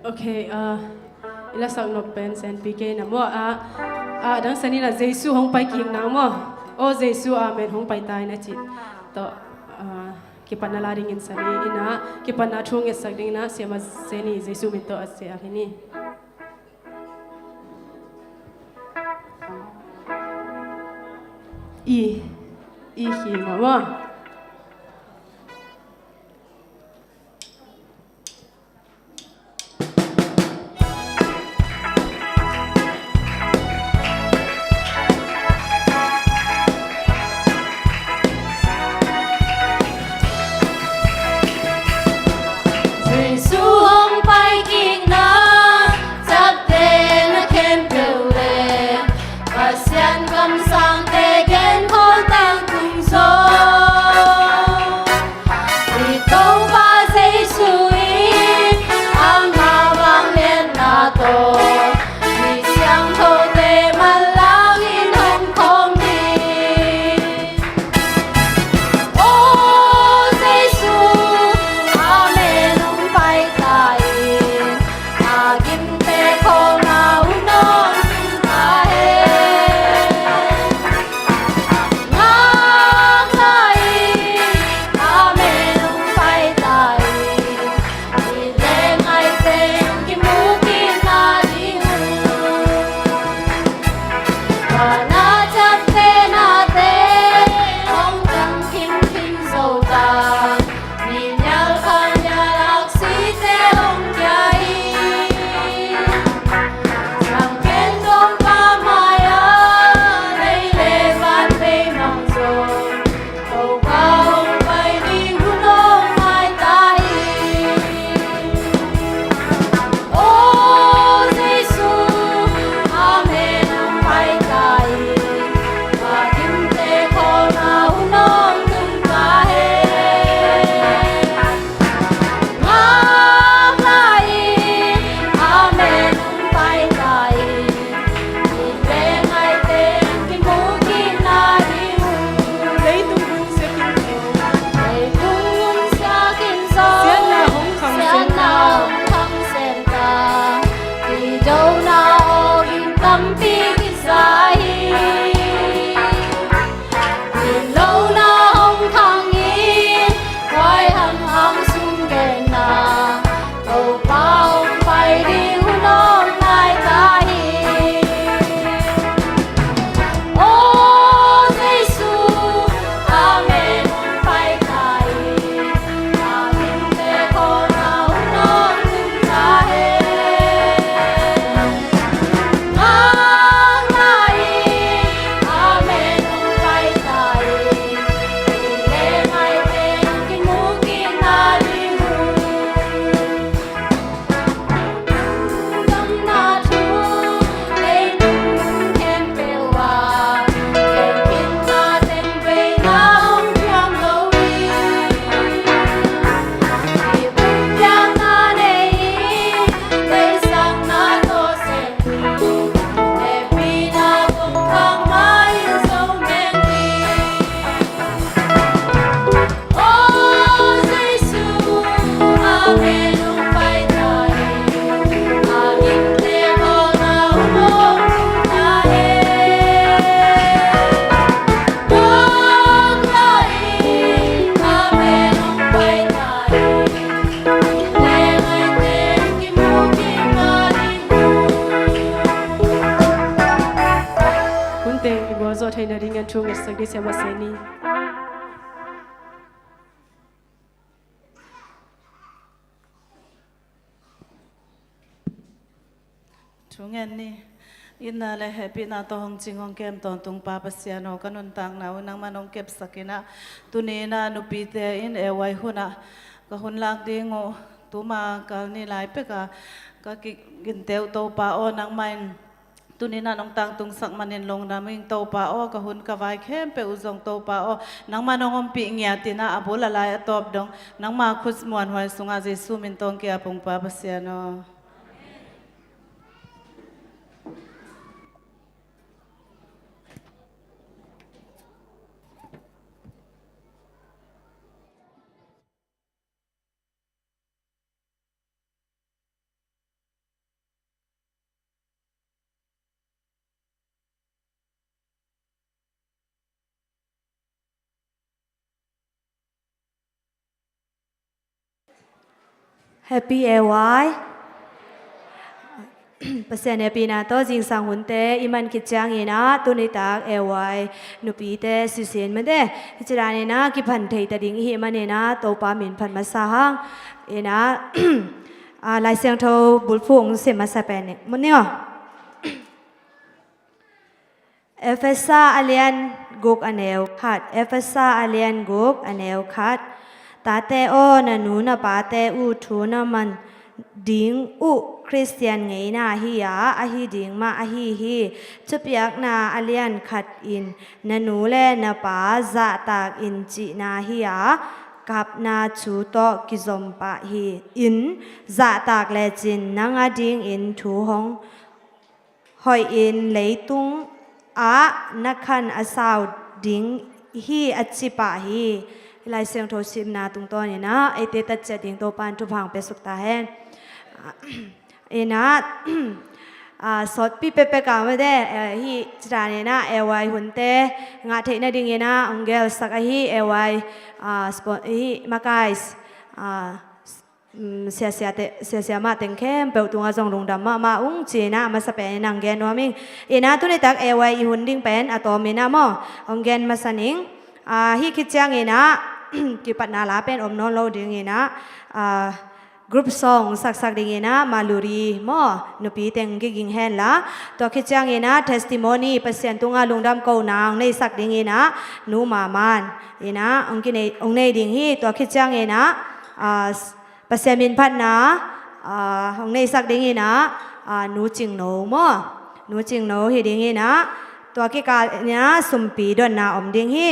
Okay, ila sang no pen sen PK na mo dang sani la Jesu hong pai king na mo o Jesu amen hong pai tai na chi to ki panala ringin sani ina ki panna thung es sak ding na sema seni Jesu min to ase akini i hi ma mo zo thai na ring an thung es sak di sema seni thung en ni inna le happy na to hong ching hong kem ton tung pa pasiano kanun tang na unang manong kep sakina tunina nupi te in e wai huna ka hun lak dingo tuma kal ni lai pe ka gin teu to pa o nang main tunina nong tang tung sak manin long na ming to pa o ka hun ka vai khem pe uzong to pa o nang manong om pi ngya tina abula lai atop dong nang ma khus muan hwai sunga jesu min tong ke apung pa pasiano Happy AY ปัสยานีปีนาโตจิงสังหุนเตอิมันกิจจังเอนะตุนิตาก AY นุปีเตสุเสียนมันเดจิรานีนะกิพันเทยตดิ่งเฮมันเอนะโตปามินพันมาสาหังเอนะลายเสียงโทบุลฟุงเสมาสเปนมันเนี่ยเอฟเอสาอเลียนกุกอันเอวขัดเอฟเอสาอเลียนกุกอันเอวขัดตาเตโอนันูนปาเตอูทูนามันดิ่งอุคริสเตียนไงนาฮิยาอหิดิ่งมาอหิฮีจุบยักนาอเลียนขัดอินนันูเลนปาจะตากอินจินาฮิยากับนาชูโตกิจอมปะฮีอินจะตากเลจินนางดิ่งอินทูหงหอยอินเลยตุงนักขันอาสาวดิ่งฮีอัจฉิปะฮีลายเสียงโทชิมนาตุงตัวนี่นะไอเตตัดเจดิ่งโตปันทุพังไปสุกตาเฮนเอนะสดปีเปเปกาไม่ได้ฮีจรานี่นะเอวายหุ่นเตงาเทนดิ่งนะองเกลสักฮีเอวายสปอนฮีมาไกส์เสียมาเต็งเข้มเปิดตัวจงลงดำมาอุ้งจีน่ามาสเปนนังเกนว่ามิงเอนะตุนิตักเอวายหุ่นดิ่งเป็นอะตอมินะมอองเกนมาสันิงฮีคิดจังเอนะกิปัตนาลาเป็นอมนอนโลดิ่งเอนะกรุ๊ปซองสักดิ่งเอนะมาลูรีมอนุปีเต็งกิงเฮนละตัวคิดจังเอนะเทสติโมนีเปอร์เซ็นต์ตุงาลงดำเกานางในสักดิ่งเอนะนูมามันเอนะองกินองในดิ่งฮีตัวคิดจังเอนะปัสยามินพันนาของในสักดิ่งนะนูจิงโนมอนูจิงโนฮีดิ่งนะตัวกิกาเนี่ยสุมปีดอนนาอมดิ่งฮี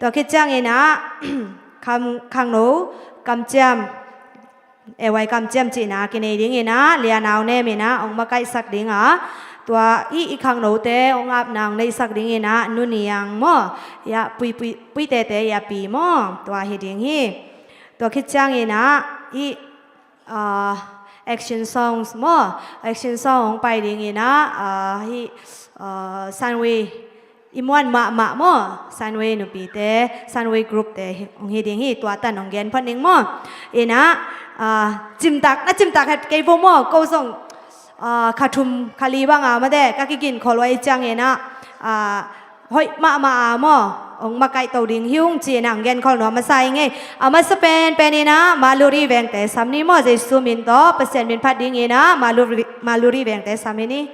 ตัวคิดจังนะคำโนกำจำเอวัยกำจำจีนากินดิ่งนะเลียนาวเนมินะองมาไกสักดิ่งตัวอีคำโนเตองอาบนางในสักดิ่งนะนุนียังมอยาปุยเตยาปีมอตัวฮีดิ่งฮีตัวคิดจังนะอีaction songs มอ action song ไปดิ่งนะฮีsunway อิมวันมามอ sunway นุปีเต sunway group เตองฮีดิ่งฮีตัวตันองเกนพันดิ่งมอเอนะจิมตักเฮ็ดเกยโฟมอก็ส่งขาทุมคาลีบ้างมาเด้ก็กินขอไว้จังเอนะเฮ้ยมามอองมาไกตัวดิ่งหิ้งจีนังเกนขอหนอมาใส่ไงมาสเปนเป็นเอนะมาลูรีแวงแต่สามนี้มอเจสุมินโตเปอร์เซ็นต์มินพัดดิ่งเอนะมาลูรีแวงแต่สามนี้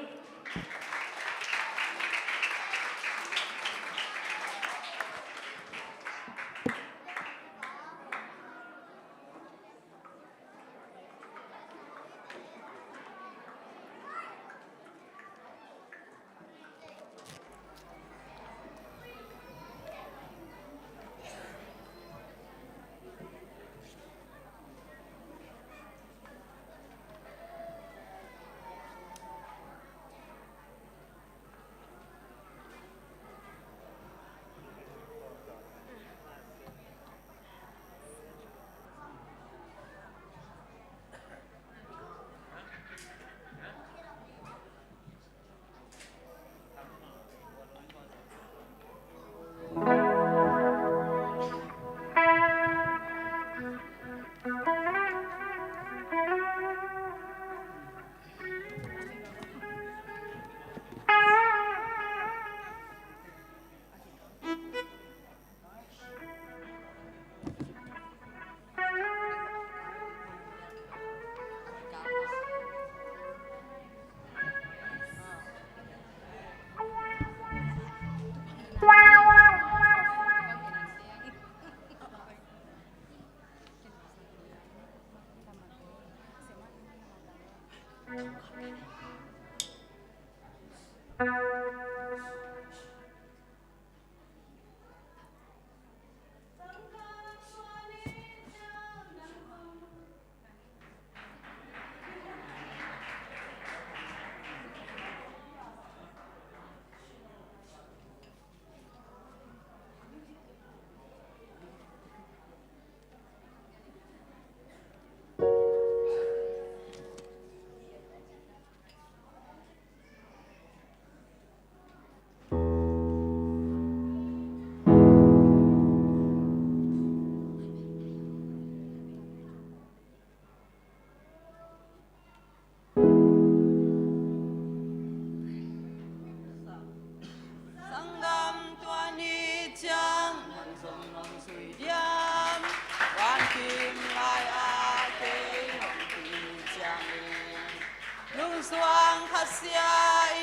suang khasya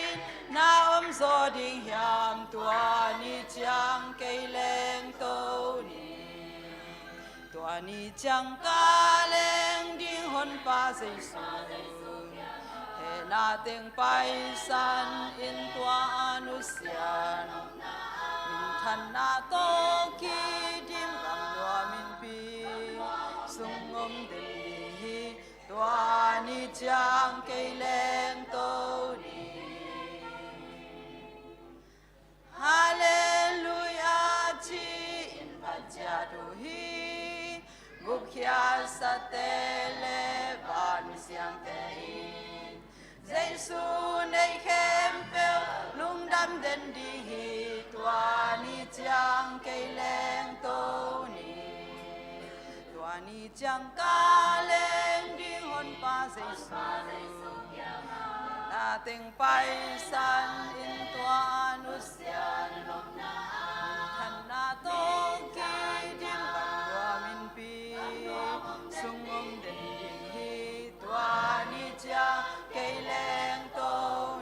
in na zo ding hiam tua ni chang cây leng tô ni tua ni chang ca leng ding hon pa dây sun he na teng pai san in tua anusian min than na to ki dim kam lua min pi sung om den hi tua ni chang cây leng tô ni Hallelujah chi in bhaja tu hi mukhya satele ban siang te in Giêsu nei khem pel lung đam den đi hi tua ni chang cây leng tô ni tua ni chang ca leng ding hon pa Giêsu na ting pai san in tua anusian than na to ki dim kam lua min pi sung om den ding hi tua ni cha cây leng tô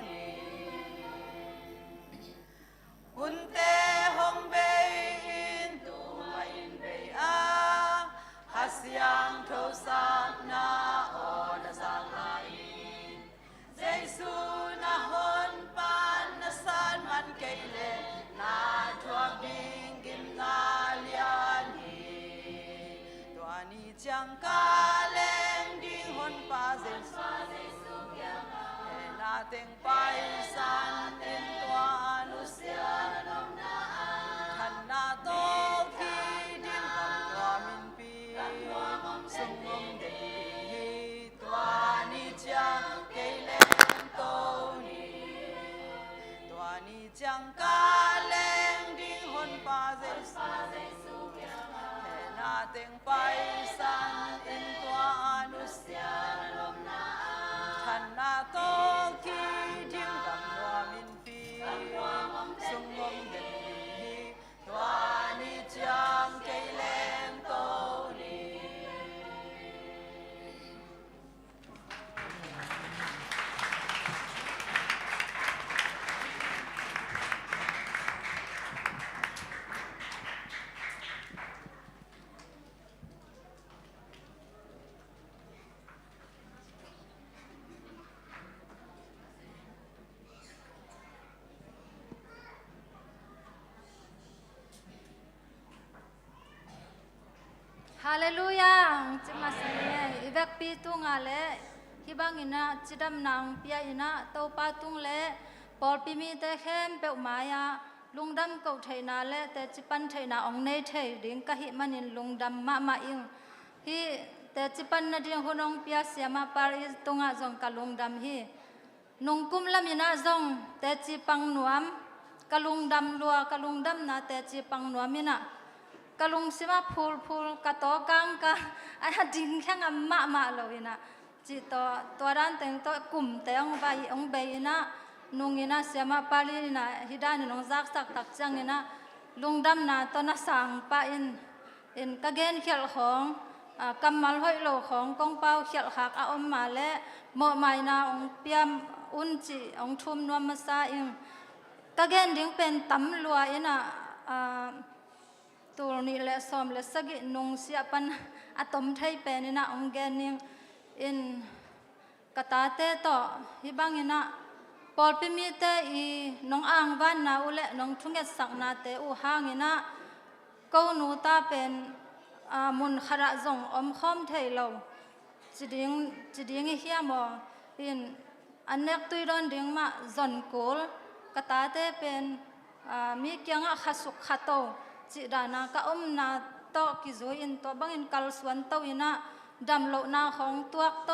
ni hun te hong bei in tu mai in bei a hasyang tho sa na o na sang lai Giêsu na hon pan na san man cây le na thuak ding kim na lian hi tua ni chang ca leng ding hon pa Giêsu he na teng pai san in tua anusian than na to ki ding kam lua min pi sung om den hi tua ni chang cây leng tô ni tua ni chang ca leng ding hon pa Giêsu he na teng pai san in tua anusian than na to ki dim kam lua min pi sung om den hi tua ni chang cây leng tô ni Hallelujah, cima saya ibak pitung ale, hibang ina cidam nang pia ina tau patung le, pol pimi te hem pe umaya, lungdam kau thai na le te cipan thai na ong nei thai ding kahi manin lungdam ma ing, hi te cipan na ding hunong pia siama paris tunga zong kalungdam hi, nungkum lam ina zong te cipang nuam, kalungdam lua kalungdam na te cipang nuam ina. Kalung sima phul kato kang ka ana ding khang ma lo ina chi to ran teng to kum te ong bai ina nung ina sema pali ina hidan nong zak sak tak chang ina lungdam na to na sang pa in kagen khel khong kamal hoi lo khong kong pau khel khak a om ma le mo mai na ong piam un chi ong thum nuam ma sa in kagen ding pen tam lua inaตัวนี้และซ้อมและสกินงเสียปันอะตอมไทยเป็นนะองแกนิงอินกตาเตต่อฮิบังอินะปอลปิมีเตอีน้องอ่างบ้านนาอุเลน้องทุ่งเกสักนาเตอุหางอินะกูนูตาเป็นมุนขระจงอมคอมไทยเราจิดิงเฮียมออินอันเนกตุยรอนดิงมาจอนโกลกตาเตเป็นมีเกียงขัสุขขัโตจิดานาก็นาโตกิโซอินตัวบังอินกัลสวนโตอินะดำโลนาของตัวโต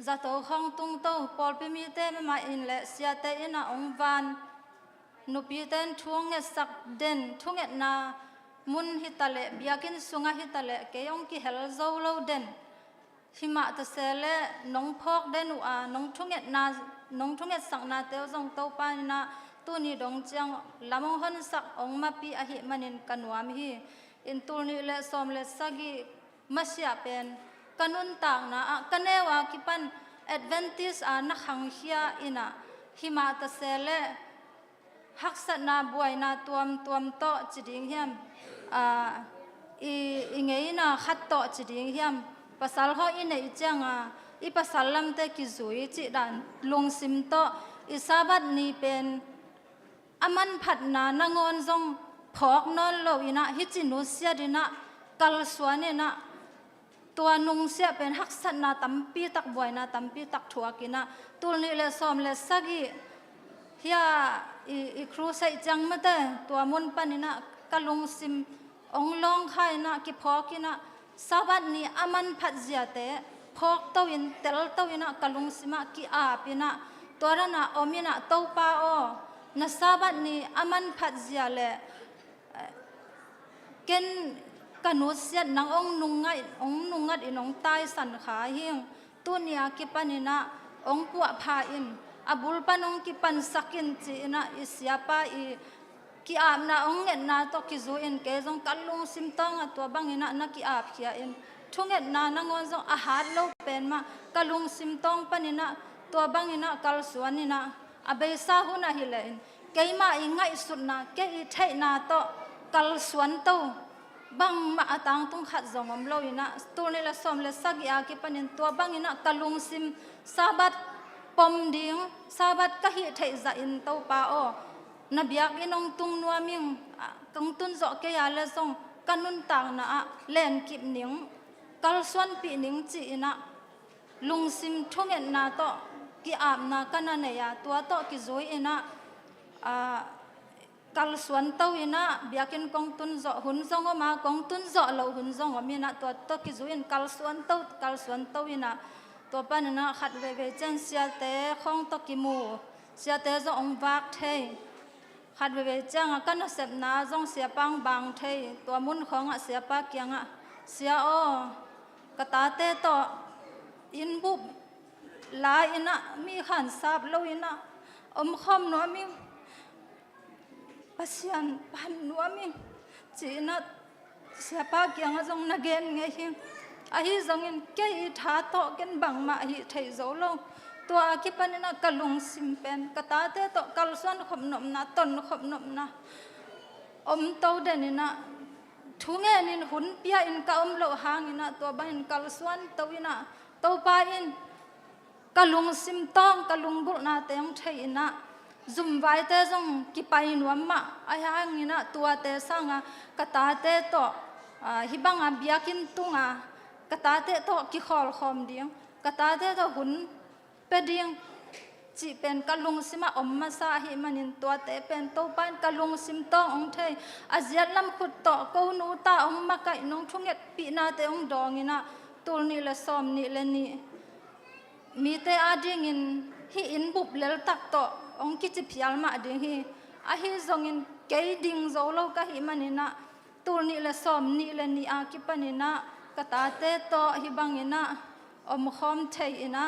จะโตของตุงโตปอลปิมีเตมมาอินเลเสียเตอินะองวันนุปีเตนทุ่งเงสักเด่นทุ่งเงนามุนฮิตาเลเบียกินสุงาฮิตาเลเกยองกิเฮลโซโลเด่นหิมะตะเซเลน้องพอกเด่นน้องทุ่งเงนาน้องทุ่งเงสักนาเตวจงโตปานินะตัวนี้ดงจังลำมงหันสักองมาปีอหิมันินกันวามฮีอินตัวนี้เลสอมเลสกิมาเสียเป็นกันุนต่างนะกันเนวากิปัน advantage na khang hia ina hima ta sele haksat na buai na tuam to chiding hiam i ngei na khat to chiding hiam pasal ho inei changa i pasal lam te ki zui chi dan lungsim to i sabat ni pen aman phat na nangon zong phok non lo ina hi chinu sia dina kal suane na tua nung sia pen haksat na tampi tak buai na tampi tak thuakina tulni le som le sagi hia i kru sai chang mate tua mun panina kalung sim ong long khai na ki phokina sabat ni aman phat zia te phok to in tel to ina kalung sima ki a pina torana omina to pa o na sabat ni aman phat zia le ken kanusiat nang ong nungat inong tai san kha hing tunia ki panina ong puwa pha in abul panong ki pan sakin chi na isiapa i ki am na ong nget na to ki zu in ke jong kalung sim tong atwa bangina na ki ap khia in thunget na nangon jong a hat lo pen ma kalung sim tong panina to bangina kal suanina abe sa huna hilein keima i ngai sut na ke i thai na to kal suan to bang ma atang tung khat zong om lo ina turni la som le sagya ki panin to bangina kalung sim sabat pom ding sabat ka hi thai za in to pa o na biak inong tung nuaming kang tun zo ke ya le song kanun tang na len kip ning kal suan pi ning chi ina lung sim thungen na to ki ap na kana ne ya tua to ki zoi ina kal suan to ina biakin kong tun zo hun zong ma kong tun zo lo hun zong mi na to ki zoi in kal suan to ina to pan na khat ve chen sia te khong to ki mu sia te zo ong vak thei khat ve chang kan sep na zong sia pang bang thei to mun khong sia pa kyang sia o kata te to in bu la ina mi khan sap lo ina khom no mi pasian pan no mi china sia pa kyang zong na gen nge hi a hi zong in ke i tha to ken bang ma hi thei zo lo to a ki panina kalung sim pen kata te to kal suan khom nom na ton khom nom na to denina thunge nin hun pia in ka lo hangina to ba in kal suan to ina to pa in kalung sim tong kalung bul na teng thei ina zum vai te jong ki pai nuam ma a hangina tua te sanga kata te to hibanga biakin tunga kata te to ki khol khom ding kata te to hun peding chi pen kalung sima omma sa hi manin to te pen to pan kalung sim tong ong thei aziat lam khut to ko nu ta ong ma kai nong thunget pi na te ong dong ina tul ni la som ni le ni mi te ading in hi in bup lel tak to ong ki chi phial ma ding hi a hi zong in ke ding zo lo ka hi manina tul ni la som ni le ni a ki panina kata te to hi bangina om khom thei ina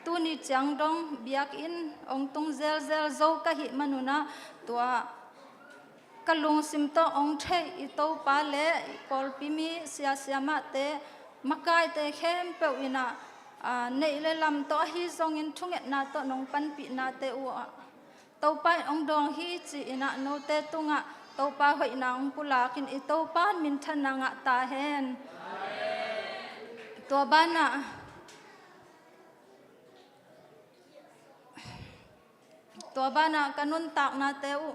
tu ni chang dong biak in ong tung zel zo ka hi manuna tua kalung sim to ong thei i to pa le kol pi mi sia ma te makai te khem pe ina nei le lam to hi zong in thunget na to nong pan pi na te u to pa ong dong hi chi ina no te tunga to pa hoi na ong pula kin i to pa min thananga ta hen to bana kanun tak na te u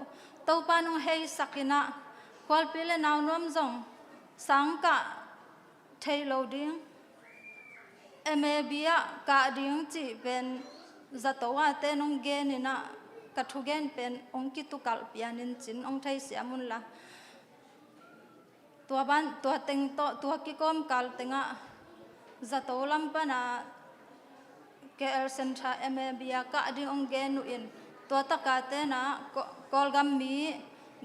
to pa nong hei sakina kwal pile naw nom zong sangka thei lo ding emebia ka ding chi pen zatowa te nong genina kathugen pen ong ki tu kal pianin chin ong thei siamun la tua teng to tua ki kom kal tenga zatolam pana KL Sentra emebia ka ding ong genu in tua takate na kolgam mi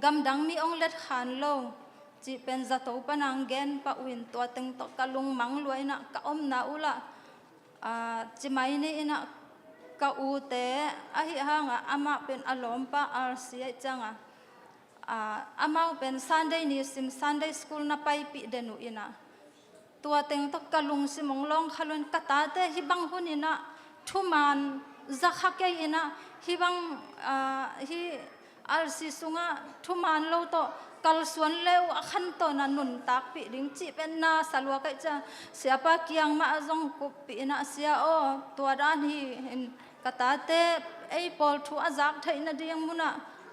gam dang mi ong let khan lo chi pen zato panang gen pa win tua teng to kalung mang luai na ka om na ula chi mai ni ina ka u te a hi hanga ama pen alom pa RC changa amau pen Sunday ni sim Sunday school na pai pi denu ina ตัวเต็งต้องกะลุงสิมงลองขลุนกะตาเตฮิบังหุนินะทุมันจะขักเกยนะฮิบังฮิอัลซิสุงะทุมันโลโตกัลส่วนเลวขันโตนันนุนตักปีดิงจีเป็นนาสลัวกะจะเสียปะเกียงมาจงกุปีนะเสียโอตัวด้านฮีกะตาเตไอปอลทูอาจักไทยนะเดียงมุนะ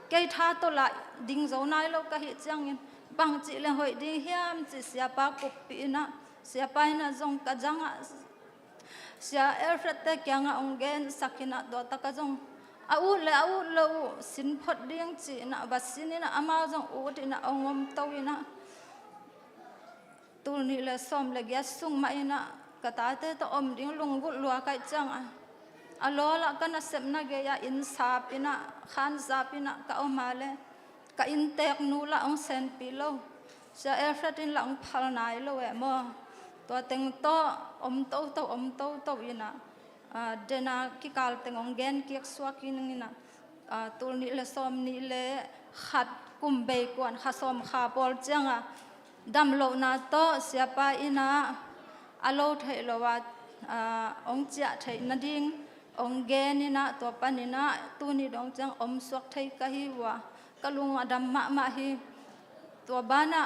เกยท่าตัวละดิงเจ้านายโลกะฮิจังยินบางจีเลหอยดิงเฮียมจีเสียปะกุปีนะเสียไปนะจงกะจังเสียเอฟเฟตเตกยังองเกนสักนะตัวตะกะจงอาเลสินพดเดียงจีนะบัสสินนะอามาจงอูดนะองมตวินะตูนี่เลสอมเลกยสุงมาอินะกะตาเตตอมดิงลุงกุลัวไกจังอะโลละกันนะเสมนะเกยอินซาปินะขันซาปินะกะอมาเลกะอินเตกนูละองเซนปิโลเสียเอฟเฟตินละองพัลนายโลเอมอตัวเต็งโตอมโตอินะเดนาคิกาลเต็งองเกนคิกสวากินงินะตูนี่เลสอมนี่เลขัดกุมเบกวนขัดสอมขาปอลจังดำโลนาโตเสียไปอินะอโลเทโลวาองเจ้าเทนดิ่งองเกนินะตัวปานินะตูนี่ดองจังอมสวกเทกะฮิวากะลุงอดัมมะฮิตัวบ้านะ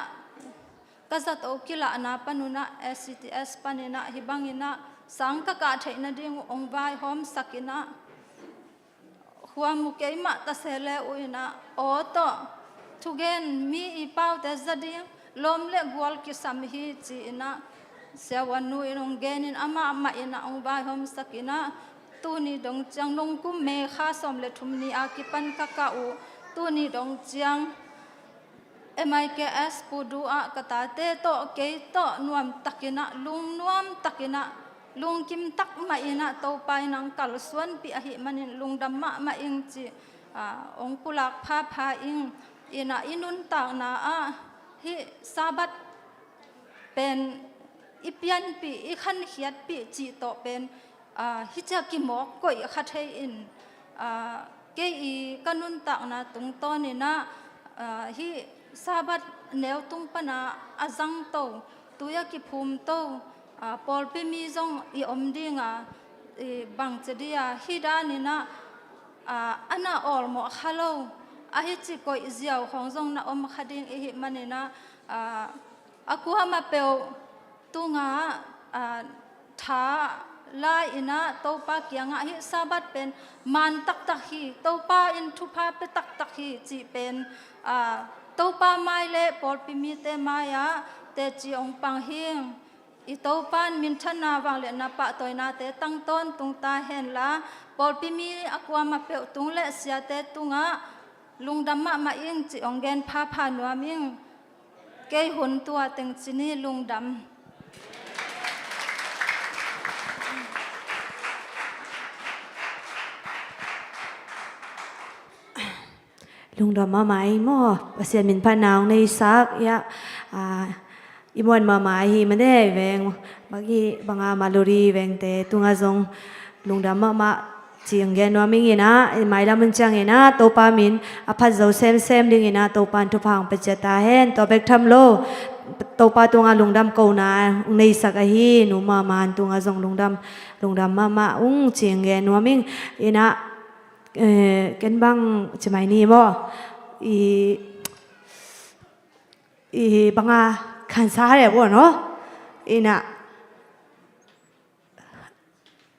กษัตริย์โอกิลานาปนุนะ SCTS ปานินะฮิบังอินะสังกะกะเทนดิ่งองบายหอมสักินะหัวมุกเกยมะตะเสเลอุยนะโอโตทุเกนมีอีเป้าแต่จะดิ่งลมเล็กวัลกิสัมฮีจีนะเสียวันนูอินองเกนินอามาอินะองบายหอมสักินะตูนี่ดงจังนงกุมเมฆาสมเลทุมนีอากิปันกะกะอูตูนี่ดงจังMIKS ปูดูอะกะตาเตโตเกยโตนวมตักินะลุงนวมตักินะลุงกิมตักมาอินะโตไปนังกัลสวนปีอหิมันินลุงดำมาอิงจีองปุลักพาอิงอินะอินุนตากนาฮิซาบัดเป็นอิปยันปีอิขันเขียดปีจีโตเป็นฮิจักิมอกกอยขัดให้อินเกยกันุนตากนาตุงโตนี่นะฮิซาบัดแนวตุงปนาอาจังโตตุยกิภูมิโตปอลเปมีจงอีอมดิงบังเจดียฮิดานินะอันน่าออลหมอฮัลโหลฮิจิโกอิเซียวของจงน่ะอมขัดิงอิมันนินะอากูฮามาเปลตุงท้าลายอินะโตปาเกียงฮิซาบัดเป็นมันตักฮีโตปาอินทุพาเปตักฮีจีเป็นโตปาไมเลปอลปิมีเตมายาเตจีองปังฮิงอิโตปันมินชนาวังเลนะปะตอยนาเตตั้งต้นตุงตาเห็นละปอลปิมีอความาเปตุงเลเสียเตตุงลุงดำมาอิงจีองเกนพานัวมิงเกยหุนตัวเต็งจินีลุงดำลุงดำมาไหมมั่วเสียนมินพานางในซักยะอีมวนมาไหมฮีมันได้แวงบางทีบางมาลูรีแวงแต่ตุงอาจงลุงดำมาเจียงแกนัวมิงเงินะไม่ละมันจังเงินะโตปามินอภัสเจ้าเซมดิ่งเงินะโตปันทุพังปัจจตาเห็นโตเบกทำโลโตปาตุงอาลุงดำกูนาในสักฮีหนูมามันตุงอาจงลุงดำมาเจียงแกนัวมิงเงินะกันบางจะไม่นี่บ่บางขันซาเลยบ่เนาะน่ะ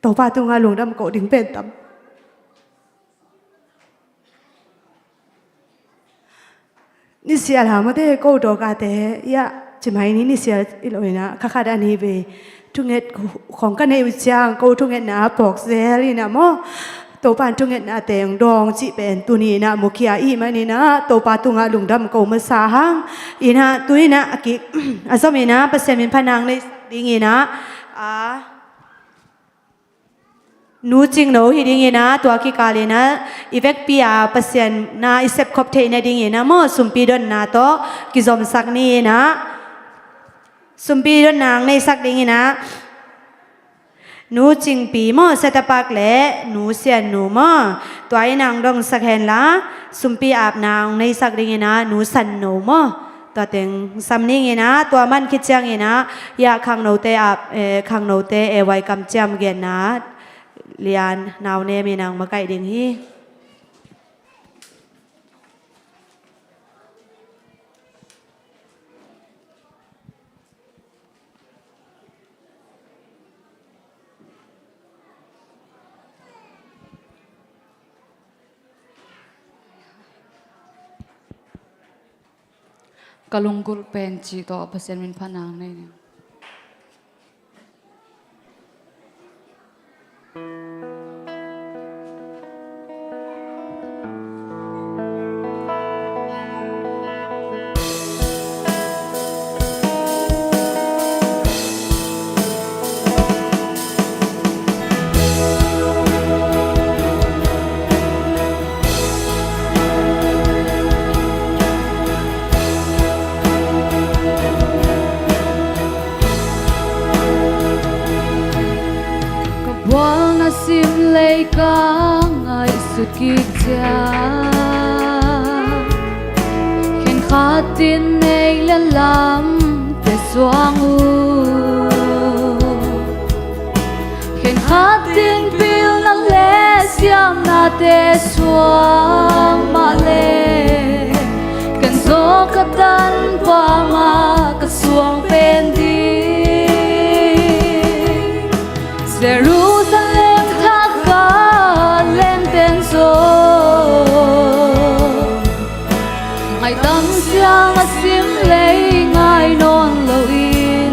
โตปาตุงาหลวงดำโกดึงเป็นตำนี่เสียละมาเตโกดอกาเตยะจะไม่นี่เสียอีหลอยนะข้าดานี่เบทุงเอ็ดของกันในวิจางโกทุงเอ็ดนะปอกเซลีนะโมโตปานทุงเอ็ดนาเตงดองจิเป็นตุนีนะมุขียอีมันนี่นะโตปาตุงาลุงดำโกมาสาหังอีนะตุยนะกิอาสมินะเปเสมินพนังในดิ่งนะนูจริงโนฮิดิ่งนะตัวกิกาเลนะอีเวกปีอาเปเสนนะอิเซปคบเทนดิ่งนะโมสุมปีดอนนาโตกิจอมสักนี่นะสุมปีดอนนางในสักดิ่งนะนูจิงปีมอเสตปักเละนูเสียนนูมอตัวไอ้นางดองสักเห็นละสุมปีอาบนางในสักดิ่งนะนูสันนูมอ ตัวเต็งสำนิ่งนะตัวมันคิดจังนะอยากขังโนเตอับขังโนเตไว้กำจำเกียนนะเลียนนาวเนมีนางมาไก่ดิ่งฮีกะลุงกุลเป็นจีต่อเปอร์เซ็นต์มินพนางในเนี่ยsim lấy cả ngày suốt kỳ cha khen khát tin này lên làm để xoang u khen khát tin pil nang lệ xiam na để xoang mà lệ khen gió cát tan qua mà cát xoang bên đi Jerusalem lên tên rồi ngày tâm xiang mà sim lấy ngày non lâu in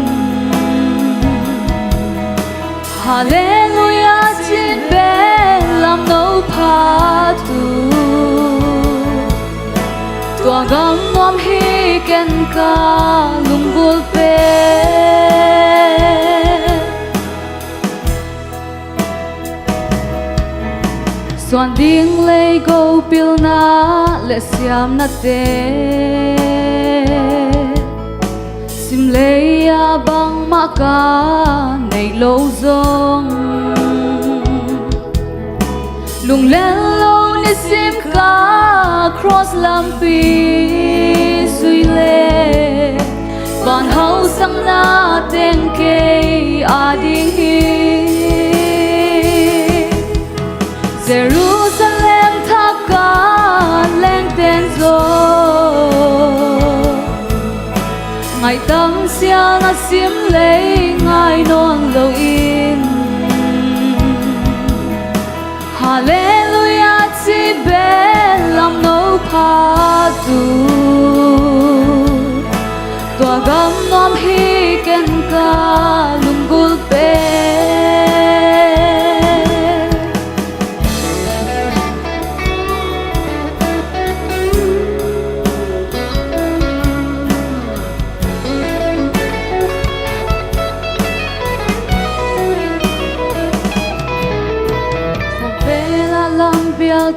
Hallelujah chín bé làm nấu phá tu tua gam mom hi ken ka lung bul pe Soan ding lay go pil na le siam na te Sim lay a bang ma ka nei lo zong Lung len lo ni sim ka cross lam pi sui le Van hau sang na ten ke a ding hi Jerusalem thaka lên tên rồi ngày tâm xiang na sim lấy ngày non lâu in Hallelujah chi bé làm nấu phá tu tua gam nom hi ken ka lung gul pe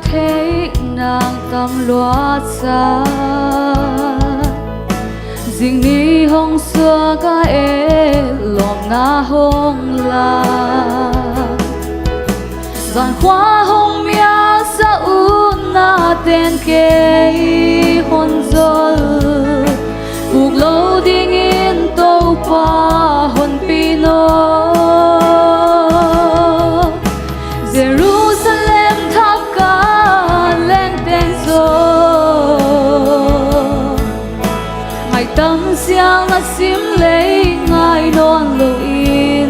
thế nàng tâm loát xa dinh ni hong xưa ca e lom na hong la giàn khoa hong mia sa u na tên ke hon zol buộc lâu ding in tô pa hon pino Jerusalem thaka lên tên rồi ngày tâm xiang na sim lấy ngày non lâu in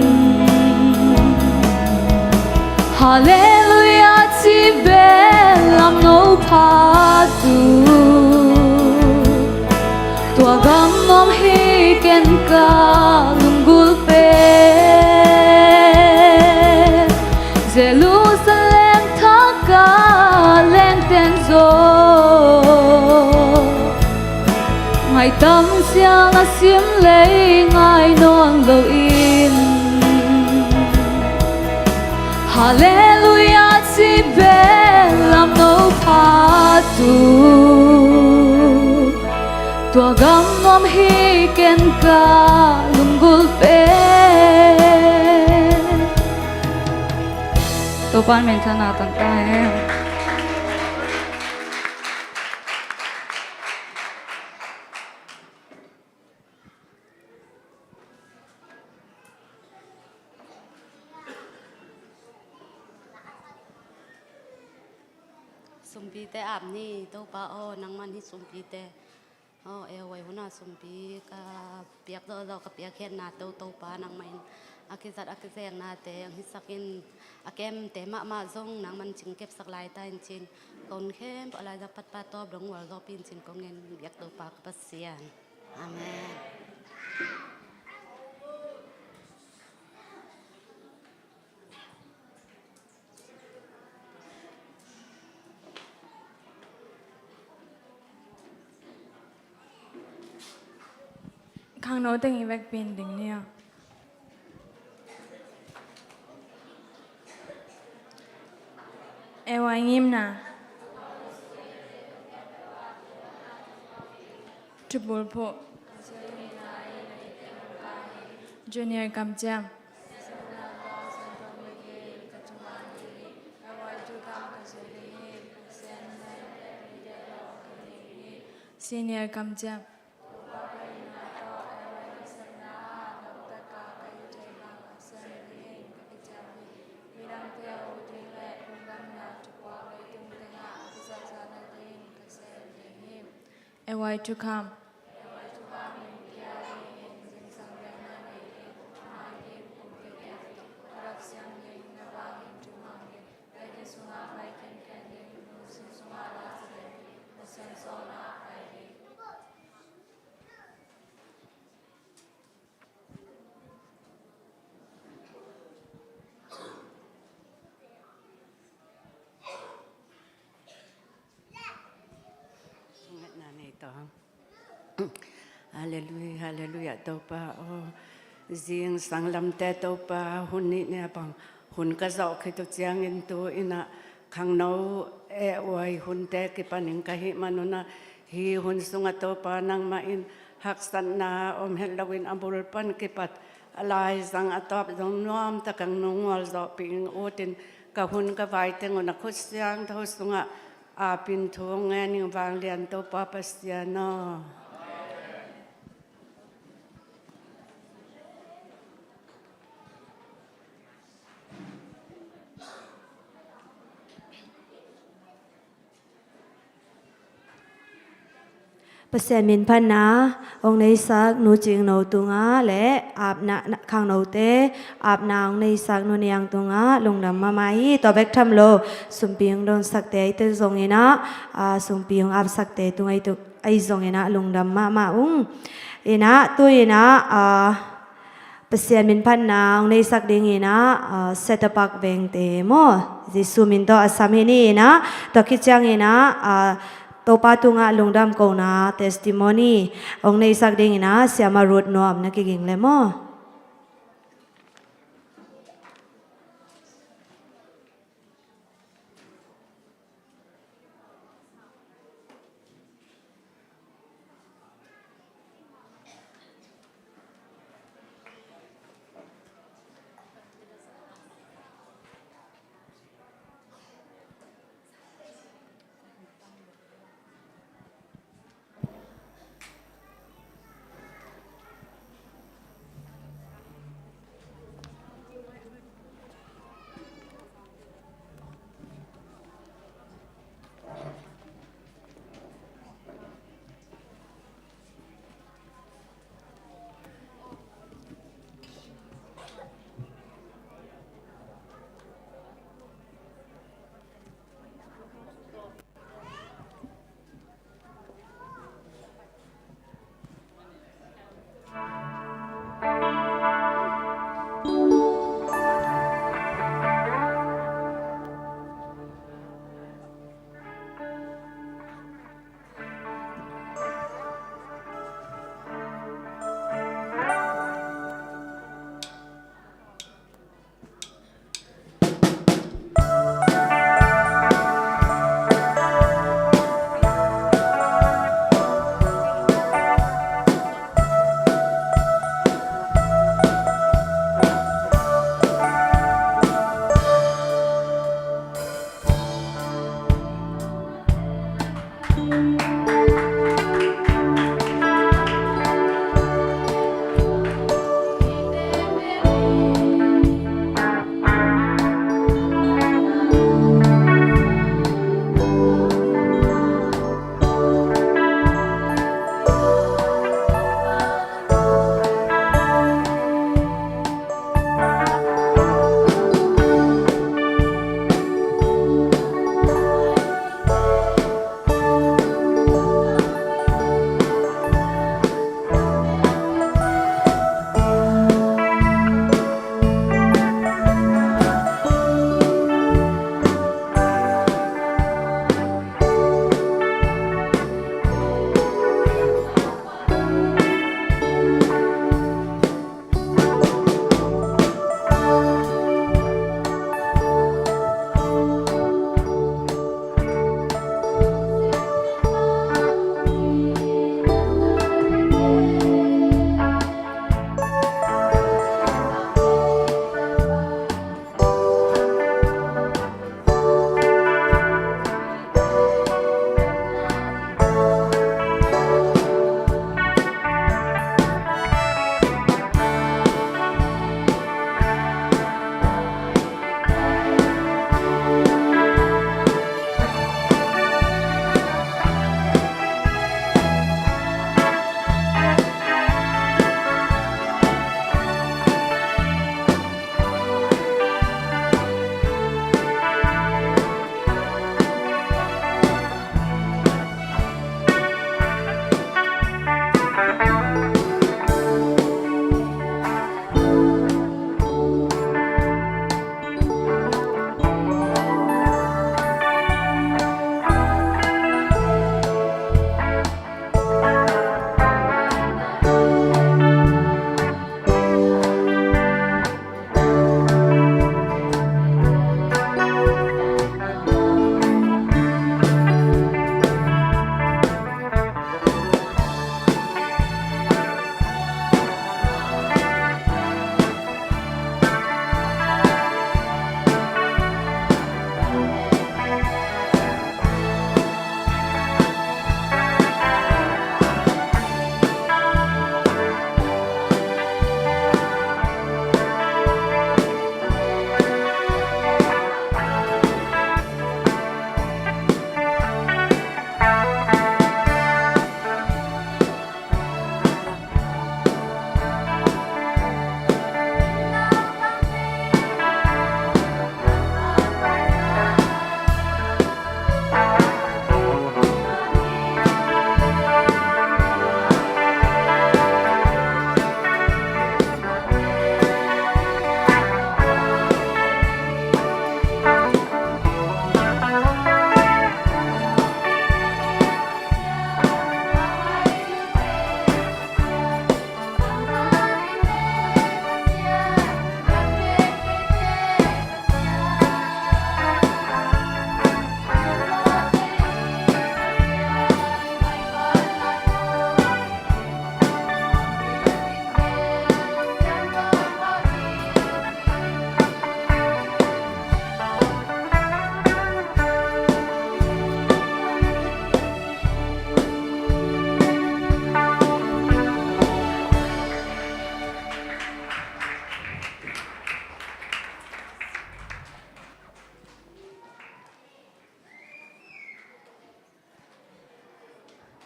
Hallelujah chi bé làm nấu phá tu tua gam mom hi ken ka lung gul pe Jerusalem thaka lên tên rồi ngày tâm xiang na sim lấy ngày non lâu in Hallelujah chi bé làm nấu phá tu tua gam mom hi ken ka lung gul pe tô pan men thana tan ta em sumpi te ap ni to pa o nang man hi sumpi te o e wai huna sumpi ka piak do ka piak khen na to pa nang main akizat akizeng na te ang hisakin akem te ma zong nang man ching kep sak lai ta in chin kon khem ala da pat pa to dong wal do pin chin kon ngen biak to pa ka pasian amen ข้างโน้ตตึงอีแวกเป็นดึงเนี่ยเอวางิมนะทุบุลโพจูเนียร์กัมจามซีเนียร์กัมจาม A way to come. Hallelujah, hallelujah. Topa oh zing sang lam te topa hun ni ne bang hun ka zo khi to chiang in tu ina khang no e oi hun te ki paning ka hi manuna hi hun sunga topa nang ma in hak san na om hel lawin ambul pan ki pat alai sang atop dong nom ta kang nongwal zo ping otin ka hun ka vai te ngona khus siang tho sunga a pin thong nge ning wang lian topa pasiano Pasien min pan na ong nei sak nu jing no tunga le ap na khang no te ap na ong nei sak nu niang tunga lungnam ma mai to bek tham lo sumpiang don sak te te zong ina a sumpiang ap sak te tungai tu ai zong ina lungnam ma ung ina tu ina a pasien min pan na ong nei sak ding ina set up ak beng te mo jisu min to asam hi ni ina to kichang ina topa tunga lungdam ko na testimony ong nei sak ding ina siama root nom na kiging le mo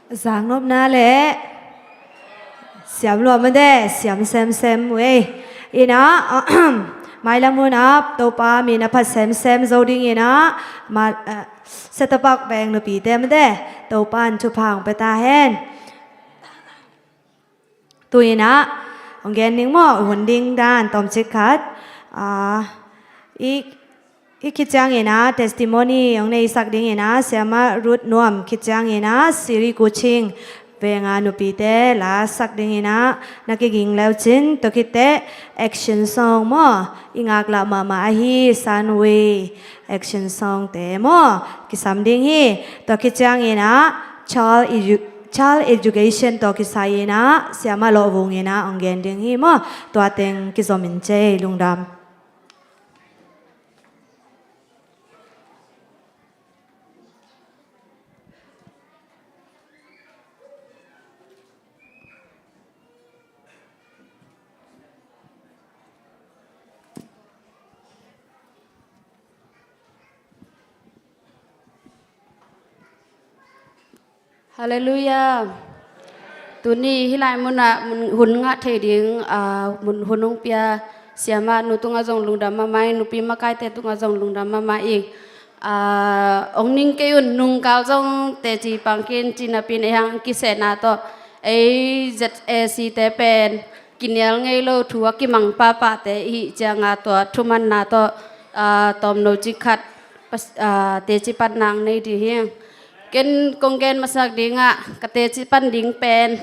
giang nop na le siam lo ma de siam sem we ina mai la mun ap to pa mi na phat sem zo ding ina ma setapak beng no pi te ma de to pan chu phang pe ta hen tuina ongen ning mo hun ding dan tom chik khat i kichang ina testimony ong nei sak ding ina siama root nuam kichang ina siri coaching venga nu pi te la sak ding ina nakiging lau chin to kite action song mo ingak la mama hi sunway action song te mo kisam ding hi to kichang ina child education to kisai na siama lo wung ina ongen ding hi mo to ateng kizomin che lungdam Hallelujah. Tu ni hilai muna hun nga the ding mun hunung pia siama nu tunga jong lungdam ma mai nu pi ma kai te tunga jong lungdam ma mai ik ong ning ke un nung kal jong te chi pangkin china pin e hang ki se na to e zac te pen kinyal ngei lo thuwa ki mang pa te hi changa to thuman na to tom no chi khat te chi pat nang nei di hiang ken kong ken masak dinga kate chi pan ding pen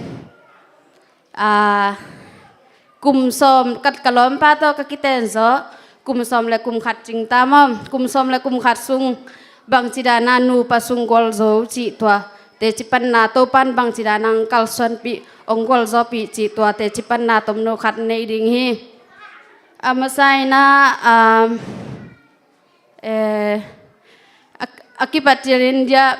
kum som kat kalom pa to ka kiten zo kum som le kum khat ching ta mom kum som le kum khat sung bang chi da na nu pa sung gol zo chi twa te chi pan na to pan bang chi da nang kal son pi ong gol zo pi chi twa te chi pan na tom no khat nei ding hi amasai na akipatin dia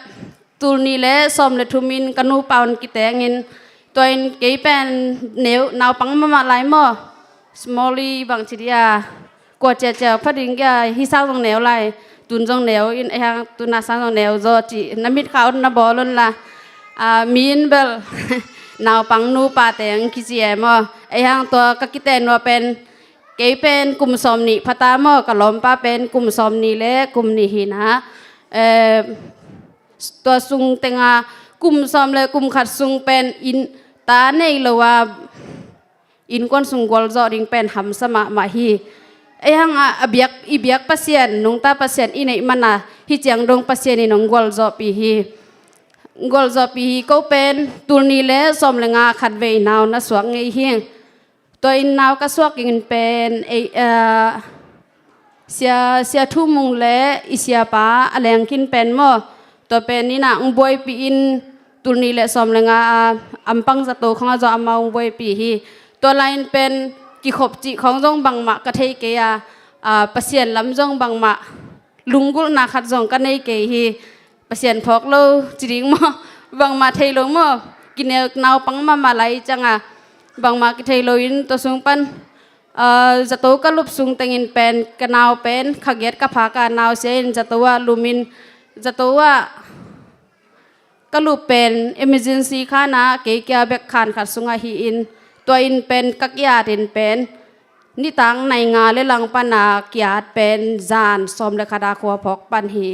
tulni le som le thumin kanu paun kitengin toin keipen neu naw pang mama lai mo smally bang chidia ko che phading ya hi sao jong neu lai tun jong neu in hang tuna sang jong neu zo chi namit khaun na bolon la min bel naw pang nu pa teng ki chi mo hang to ka kiten no pen keipen kum som ni phata mo kalom pa pen kum som ni le kum ni hinaตัวซุงเตงากุมซอมเลยกุมขัดซุงเป็นอินตาในละว่าอินก้นซุงกอลจอดิงเป็นหำสมามาฮีไอ้หังอีเบียกปัสเซียนนงตาปัสเซียนอินไอมันนะฮิจังดงปัสเซียนนงกอลจอปีฮีกอลจอปีฮีก็เป็นตุลนีเลซอมเลงาขัดเวนาวนะสวงไอเฮียงตัวอินนาวก็สวกินเป็นเสียทุ่มุงเลอิเสียป้าอะไรยังกินเป็นมั้งตัวเป็นนี่นะบวยปีอินตุลนี่แหละสมเลยงาอัมปังสตูของเราอามาบวยปีฮีตัวไลน์เป็นกิขบจิของจงบังมะกะเทยเกียปัสเซียนลำจงบังมะลุงกุลนาขัดจงกันในเกียฮีปัสเซียนพอกโลจริงมั้งบังมะเทยลงมั้งกินเนวนาวปังมาไหลจังบังมะกะเทยโลอินตัวสูงปันจะตัวก็ลุบสูงแต่งินเป็นกะนาวเป็นขะเกียดกะพากะนาวเสียนจะตัวลูมินจะตัวก็ลูกเป็น emergency ข้านะเกี่ยวกับขันขัดสุงหินตัวอินเป็นกักยาดินเป็นนี่ตั้งในงานและหลังปนาเกียดเป็นจานสมเลขาดาขัวพกปันหี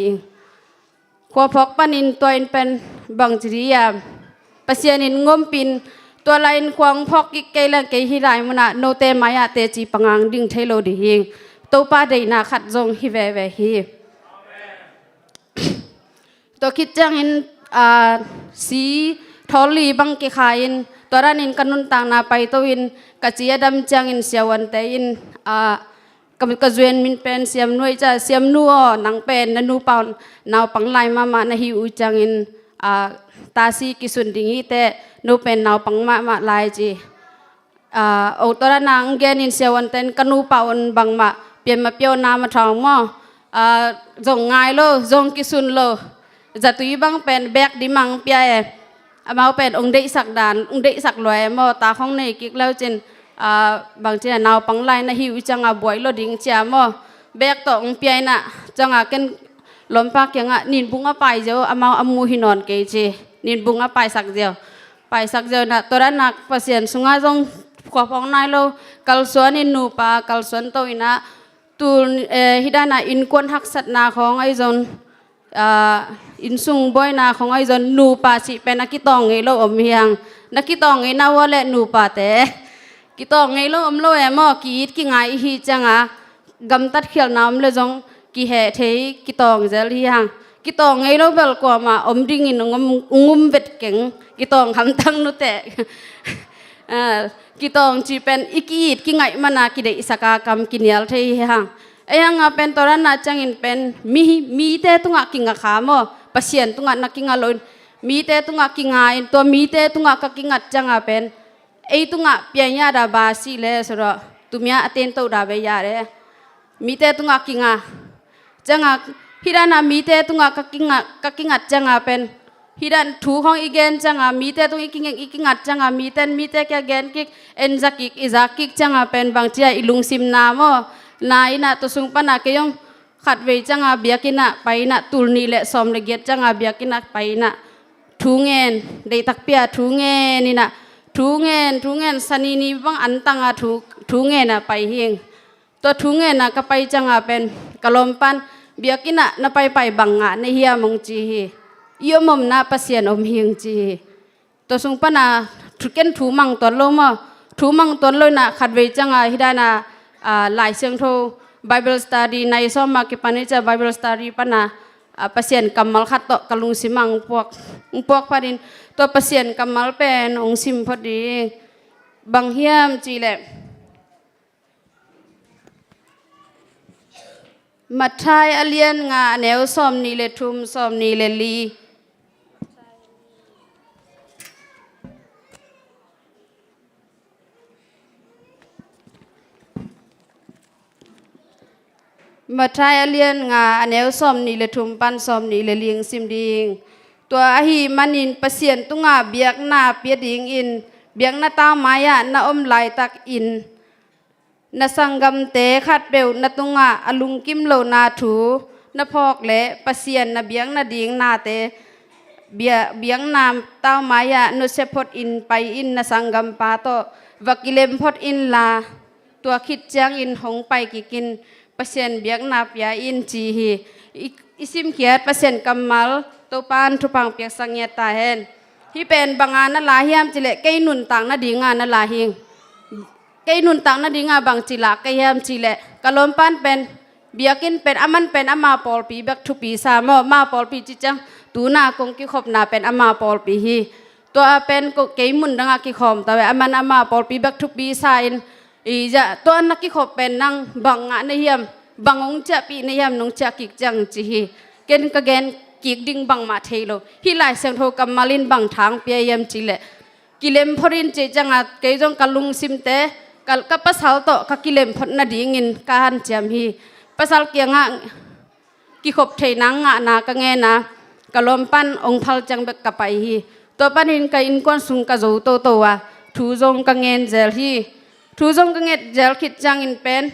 ขัวพกปันอินตัวอินเป็นบางจียามปัสยานินงมปินตัวลายอินควงพกกิเกลังเกหิไรมุนะโนเตมายาเตจีปังงังดิ่งเทโลดิหิงตัวป้าเดนาขัดจงฮิเวเวฮีตัวคิดจังอินสีทอลีบังเกขายอินตัวรันอินกันุนต่างนาไปตัวอินกัจจิยดำจังอินเสียวันแต่อินกำกระจวนมินเป็นเสียมนวยจะเสียมนัวนังเป็นนันูปานนาวปังไลมานะฮิวจังอินตาซีกิสุนดิงีแต่นูเป็นนาวปังมาไลจีโอตัวรันนางเกนินเสียวันแต่กันูปานบังมาเปลี่ยนมาเปียวนามาทองมั่งจงง่ายโลจงกิสุนโลจะตุยบังเป็นแบกดิมังเปียมาเป็นองค์เดสักดานองค์เดสักลอยมอตาของในกิกแล้วจินบางทีนาวปังไลนะฮิวจังบวยโลดิงเจียมอแบกต่อองค์เปียน่ะจังกันลมพักยังนินบุงไปเจ้ามาอมูหินอนเกจนิ นินบุงอ่ะไปสักเดียวนะตัวนั้นนักภาษีสุงาจงขวบของนายเรากัลส่วนอินนูปากัลส่วนโตอินะตูฮิดานะอินควนหักสัตนาของไอจนอินซุงบอยนาของไอจนนูปาสิเป็นนักกิตองไงโลอมเฮียงนักกิตองไงนาวเละนูปาเตกิตองไงโลอมโลเอมอกีดกิไงฮีจังอะกำตัดเขียวน้ำเลยจงกิเหตุกิตองเจลฮียังกิตองไงโลเบลกว่ามาอมดิ่งอินงุมเบ็ดเก่งกิตองคำตั้งนุเตกิตองจีเป็นอีกีดกิไงมานากิเดอิสกากรรมกินยัลเทียงyang ngapen toran na changin pen mi te tunga kinga khamo pasien tunga na kinga loin mi te tunga kinga in to mi te tunga ka kinga changa pen ei tunga pianya da ba si le so ro tumya aten to da be ya re mi te tunga kinga changa hirana mi te tunga ka kinga changa pen hidan thu hong igen changa mi te tung ikinga changa mi te kya gen kik enzakik izakik changa pen bang chia ilung sim na mo na ina to sung pa na kayong khatwei changa biakina paina tulni le som le get changa biakina paina thungen dei takpia thungen ina thungen sanini bang antanga thungen na pai hing to thungen na ka pai changa pen kalompan biakina na pai banga ne hiya mong chi hi yomom na pasien om hing chi to sung pa na thuken thumang ton lo ma thumang ton lo na khatwei changa hidana lai siang tho Bible study nai som ma ki panica Bible study pana pasien kamal khat to kalung simang puak parin to pasien kamal pen ong sim phodi bang hiam chi le mathai alien nga neu som ni le thum som ni le liมาทายเลียนงาแนวซอมนี่เลยทุมปันซอมนี่เลยเลียงซิมดิงตัวอหิมันอินเปเสียนตุงาเบียกหน้าเปียดิงอินเบียกหน้าตามายะนาอมลายตักอินนาสังกัมเตขัดเบลนาตุงาอลุงกิมโลนาถูนาพอกเละเปเสียนนาเบียกนาดิงนาเตเบียกนามตามายะนุเสพดอินไปอินนาสังกัมปาโตวักิเลมพดอินลาตัวคิดจังอินหงไปกิกินpasien biak na pia in chi hi isim kiat pasien kamal to pan thupang piak sangya ta hen hi pen banga na la hiam chile kei nun tang na dinga na la hing kei nun tang na dinga bang chila kei hiam chile kalom pan pen biakin pen aman pen ama pol pi bak thu pi sa mo ma pol pi chi chang tu na kong ki khop na pen ama pol pi hi to pen ko kei mun danga ki khom ta we aman ama pol pi bak thu pi sa in ija to an ki khop pen nang banga na hiam bangong cha pi na hiam nong cha kik jang chi hi ken ka gen kik ding bang ma thelo hi lai sang tho kamalin bang thang pe yam chi le kilem phorin che changa ke jong kalung sim te kal ka pasal to ka kilem phot na ding in ka han cham hi pasal kianga ki khop thei nang nga na ka nge na kalom pan ong phal chang bek ka pai hi to panin ka in kon sung ka zo to wa thu jong ka ngen zel hi thu jong ka nget zel khit chang in pen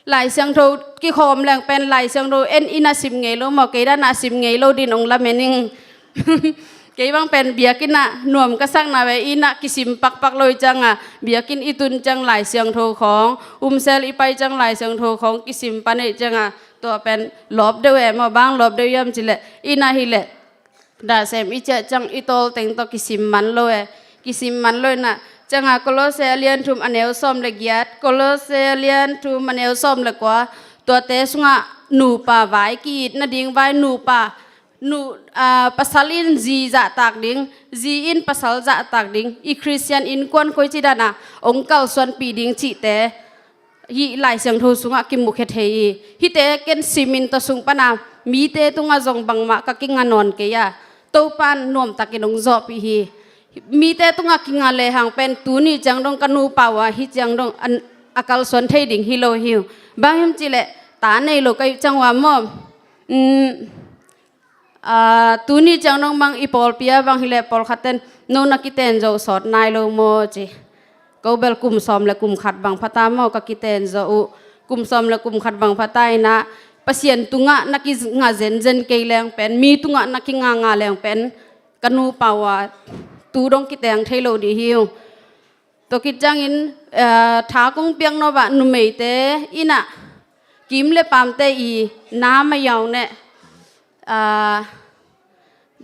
lại sang thâu cái khom lang pen lại sang thâu en ina sim ngei lo mo ke da na sim ngei lo din ong la mening ke bang pen biakin na nuam ka sang na we ina kisim pak loi changa biakin itun chang lại sang thâu khong sel ipai chang lại sang thâu khong kisim pane changa to pen lob de we mo bang lob de yam chile ina hi le da sem icha chang itol teng to kisim man lo e kisim man lo na changa Colossian thum anel som le giat Colossian thum anel som le kwa to te sunga nu pa vai ki na ding vai nu pa nu pasalin zi za tak ding zi in pasal za tak ding I Christian in kon koi chi dana ong kal son pi ding chi te hi lai sang tho sunga ki mukhe thei hi te ken simin to sung pana mi te tunga jong bangma ka kinga non ke ya to pan nom takinong zo pi hi mi te tunga kinga le hang pen tu ni chang dong kanu pawa hi chang dong akal son thei ding hi lo hiu bang him chi le ta nei lo kai changwa mo tu ni chang dong bang ipol pia bang hi le pol khaten no na kiten zo sot nai lo mo chi ko bel kum som le kum khat bang phata mo ka kiten zo kum som le kum khat bang phatai na pasien tunga naki nga zen ke leng pen mi tunga naki nga leng pen kanu pawa tu dong ki teng thailo di hiu to ki changin tha kong piang no ba nu mei te ina kim le pam te I na ma yaw ne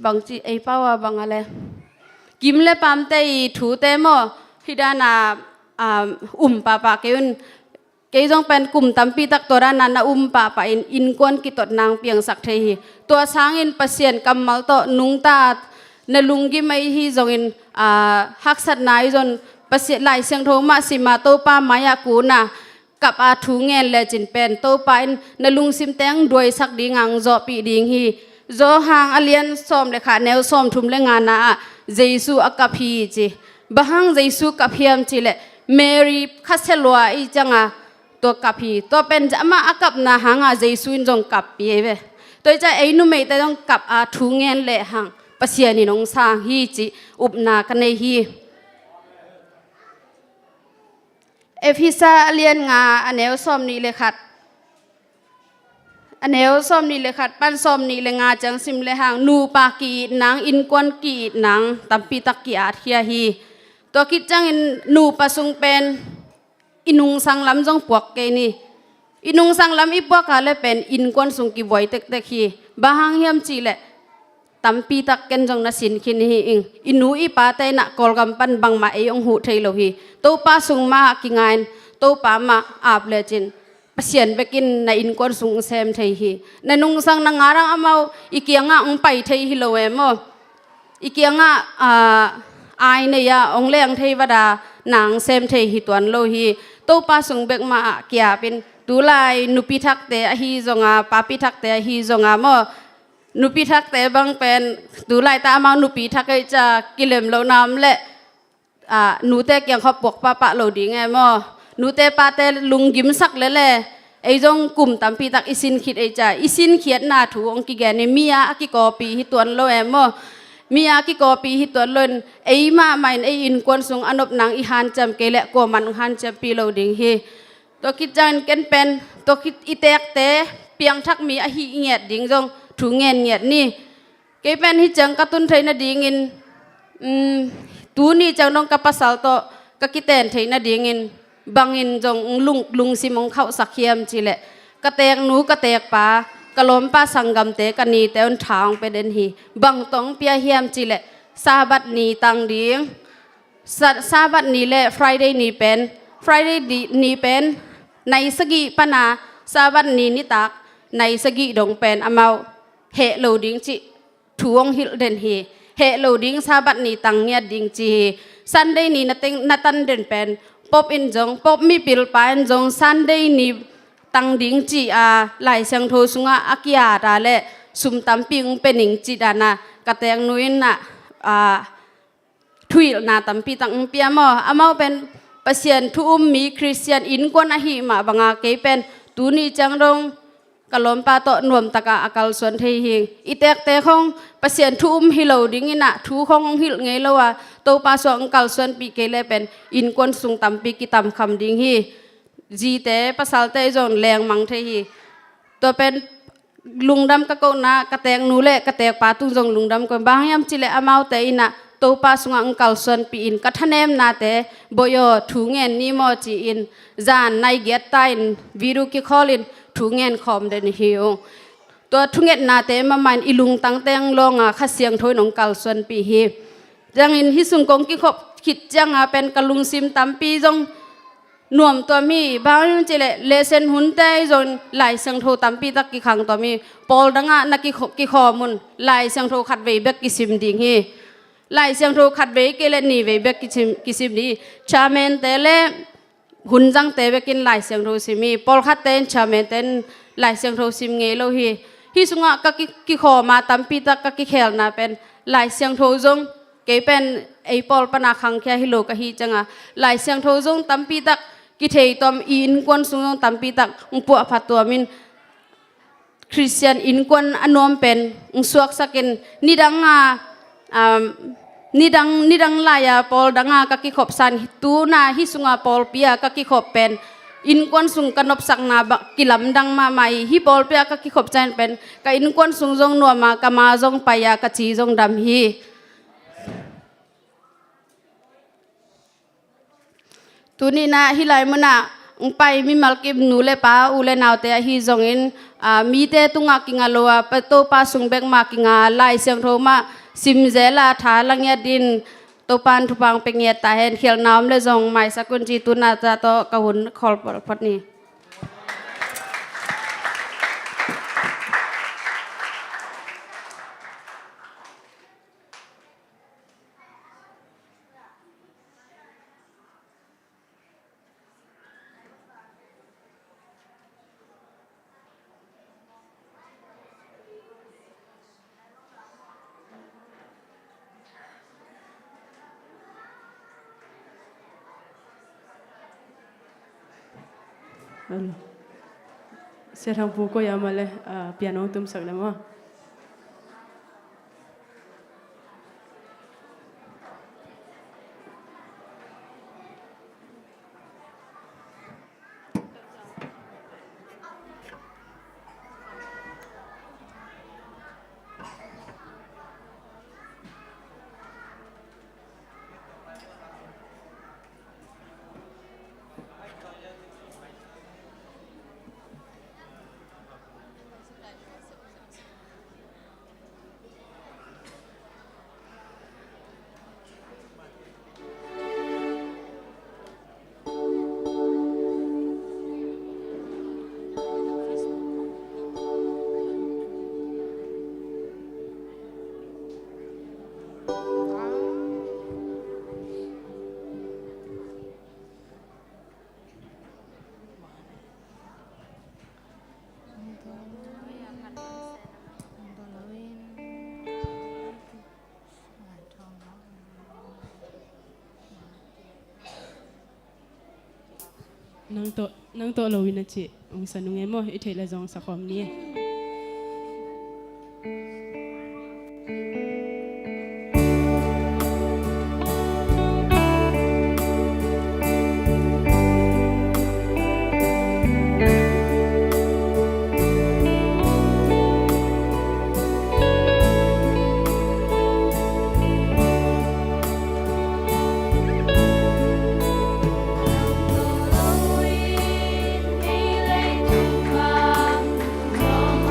bang chi ai pawa bang ale kim le pam te I thu te mo hidana pa keun ke jong pen kum tampi tak tora na na pa in kon ki tot nang piang sak the hi to sangin pasien kamal to nung ta na lungi mai hi zongin haksat nai zon pasien lai siang tho ma sima to pa maya ku na kap a thu ngen le chin pen to pa in na lung sim teng doi sak ding ang zo pi ding hi zo hang alien som le kha neu som thum le nga na jesu akaphi chi bahang jesu kaphiam chi le Mary khaselwa I changa to kaphi to pen jama akap na hanga jesu in jong kap pi ve toi cha ei nu mei ta jong kap a thu ngen le hang pasiani nong sa hi chi upna ka nei hi efisa alien nga aneu som ni le khat aneu som ni le khat pan som ni le nga chang sim le hang nu pa ki nang in kon ki nang tampi tak ki a thia hi to ki chang in nu pasung pen inung sang lam jong puak ke ni inung sang lam I puak ka le pen in kon sung ki boi tek tek hi bahang hiam chi le tampi tak ken jong na sin khin hi ing inu I pa te na kol gam pan bang ma e ong hu thei lo hi to pa sung ma ki ngain to pa ma ap le chin pasien bekin na in kon sung sem thei hi na nung sang na ngarang amau ikianga ong pai thei hi lo mo ikianga ai ne ya ong leng thei wada nang sem thei hi tuan lo hi to pa sung bek ma kya pin tu lai nupi thak te a hi zonga papi thak te a hi zonga mo nupi thak te bang pen tu lai ta ma nupi thak ai cha kilem lo nam le nu te kyang kho pok pa lo ding e mo nu te pa te lung gim sak le le ei jong kum tampi tak isin khit ei cha isin khiat na thu ong ki ge ne mia ki copy hi tuan lo e mo mia ki copy hi tuan lon ei ma main ei in kon sung anop nang I han cham ke le ko man han cham pi lo ding hi to ki chan ken pen to ki I tek te piang thak mi a hi nget ding jong thu ngen nget ni ke pen hi chang ka tun theina ding in tu ni chang nong ka pasal to ka ki ten theina ding in bangin jong lung simong khau sakhiam chi le ka tek nu ka tek pa kalom pa sangam te kani te on thang pe den hi bang tong pia hiam chi le sabat ni tang ding sabat ni le friday ni pen friday ni pen nai sagi pana sabat ni tak nai sagi dong pen amau he lo ding chi thuong hil den hi he lo ding sabat ni tang nya ding chi sunday ni na tan den pen pop in jong pop mi pil pan jong sunday ni tang ding chi lai sang tho sunga akia da le sum tam ping pening chi dana kateng nuin na thuil na tampi tang pia mo amau pen pasien thu mi christian in kon a hi ma banga ke pen tu ni chang dong kalom pa to nuam taka akal son thei hi itek te khong pasien thu hilo ding ina thu khong hil ngei lowa to pa so kal son pi ke le pen in kon sung tampi ki tam kham ding hi ji te pasal te jon leng mang thei hi to pen lungdam ka ko na ka teng nu le ka tek pa tu jong lungdam ko bang yam chile amau te ina to pa sunga kal son pi in ka thanem na te boyo thu ngen ni mo chi in zan nai get tain viru ki kholin thu ngen khom den hiu to thu nget na te ma man ilung tang teng longa kha siang thoi nong kal son pi hi jang in hi sung kong ki khop khit changa pen kalung sim tampi jong nuam to mi bang chile lesen hun te jon lai sang tho tampi tak ki khang to mi pol danga na ki khomun lai sang tho khat ve bek ki sim ding hi lai sang tho khat ve ke le ni ve bek ki sim ni chamen te le hun jang te bekin lai sang tho simi pol khat ten chamen ten lai sang tho sim nge lo hi sunga ka ki kho ma tampi tak ka ki khel na pen lai sang tho jong ke pen ei pol pana khang kya hi lo ka hi changa lai sang tho jong tampi tak ki thei tom in kon sung tampi tak pu phatwa min christian in kon anom pen suak sakin nidang laya pol danga ka ki khop san tu na hi sunga pol pia ka ki khop pen อินกวนสุงกันนบสักนาบักกิลำดังมาไม่ฮิบอลเปียกกิขบใจเป็นกอินกวนสุงจงนัวมากมาจงไปยากจีจงดำฮีตุนีนะฮิไลมุนะไปมีมัลกิบนูเลป้าอูเลนาวเตะฮีจงอินมีเตตุงากิงาโลอาปโตป้าสุงเบกมากิงาไลเซียงโรมาซิมเจลาทาลังยาดินตัวปานทุปังเป็นเงียตาเห็นเขียวน้ำเลยจงไม่สักคนจีตุนาจะโตกะหุนคอลพอดนี้เสียทางผู้ก็ยามาเลยเปียโนตุ้มสักแล้วมั้งนั่งโตเราวินาทีองศานุเงมอิเทเลจงสักคำนี้ Hãy subscribe cho kênh Ghiền Mì Gõ để không bỏ lỡ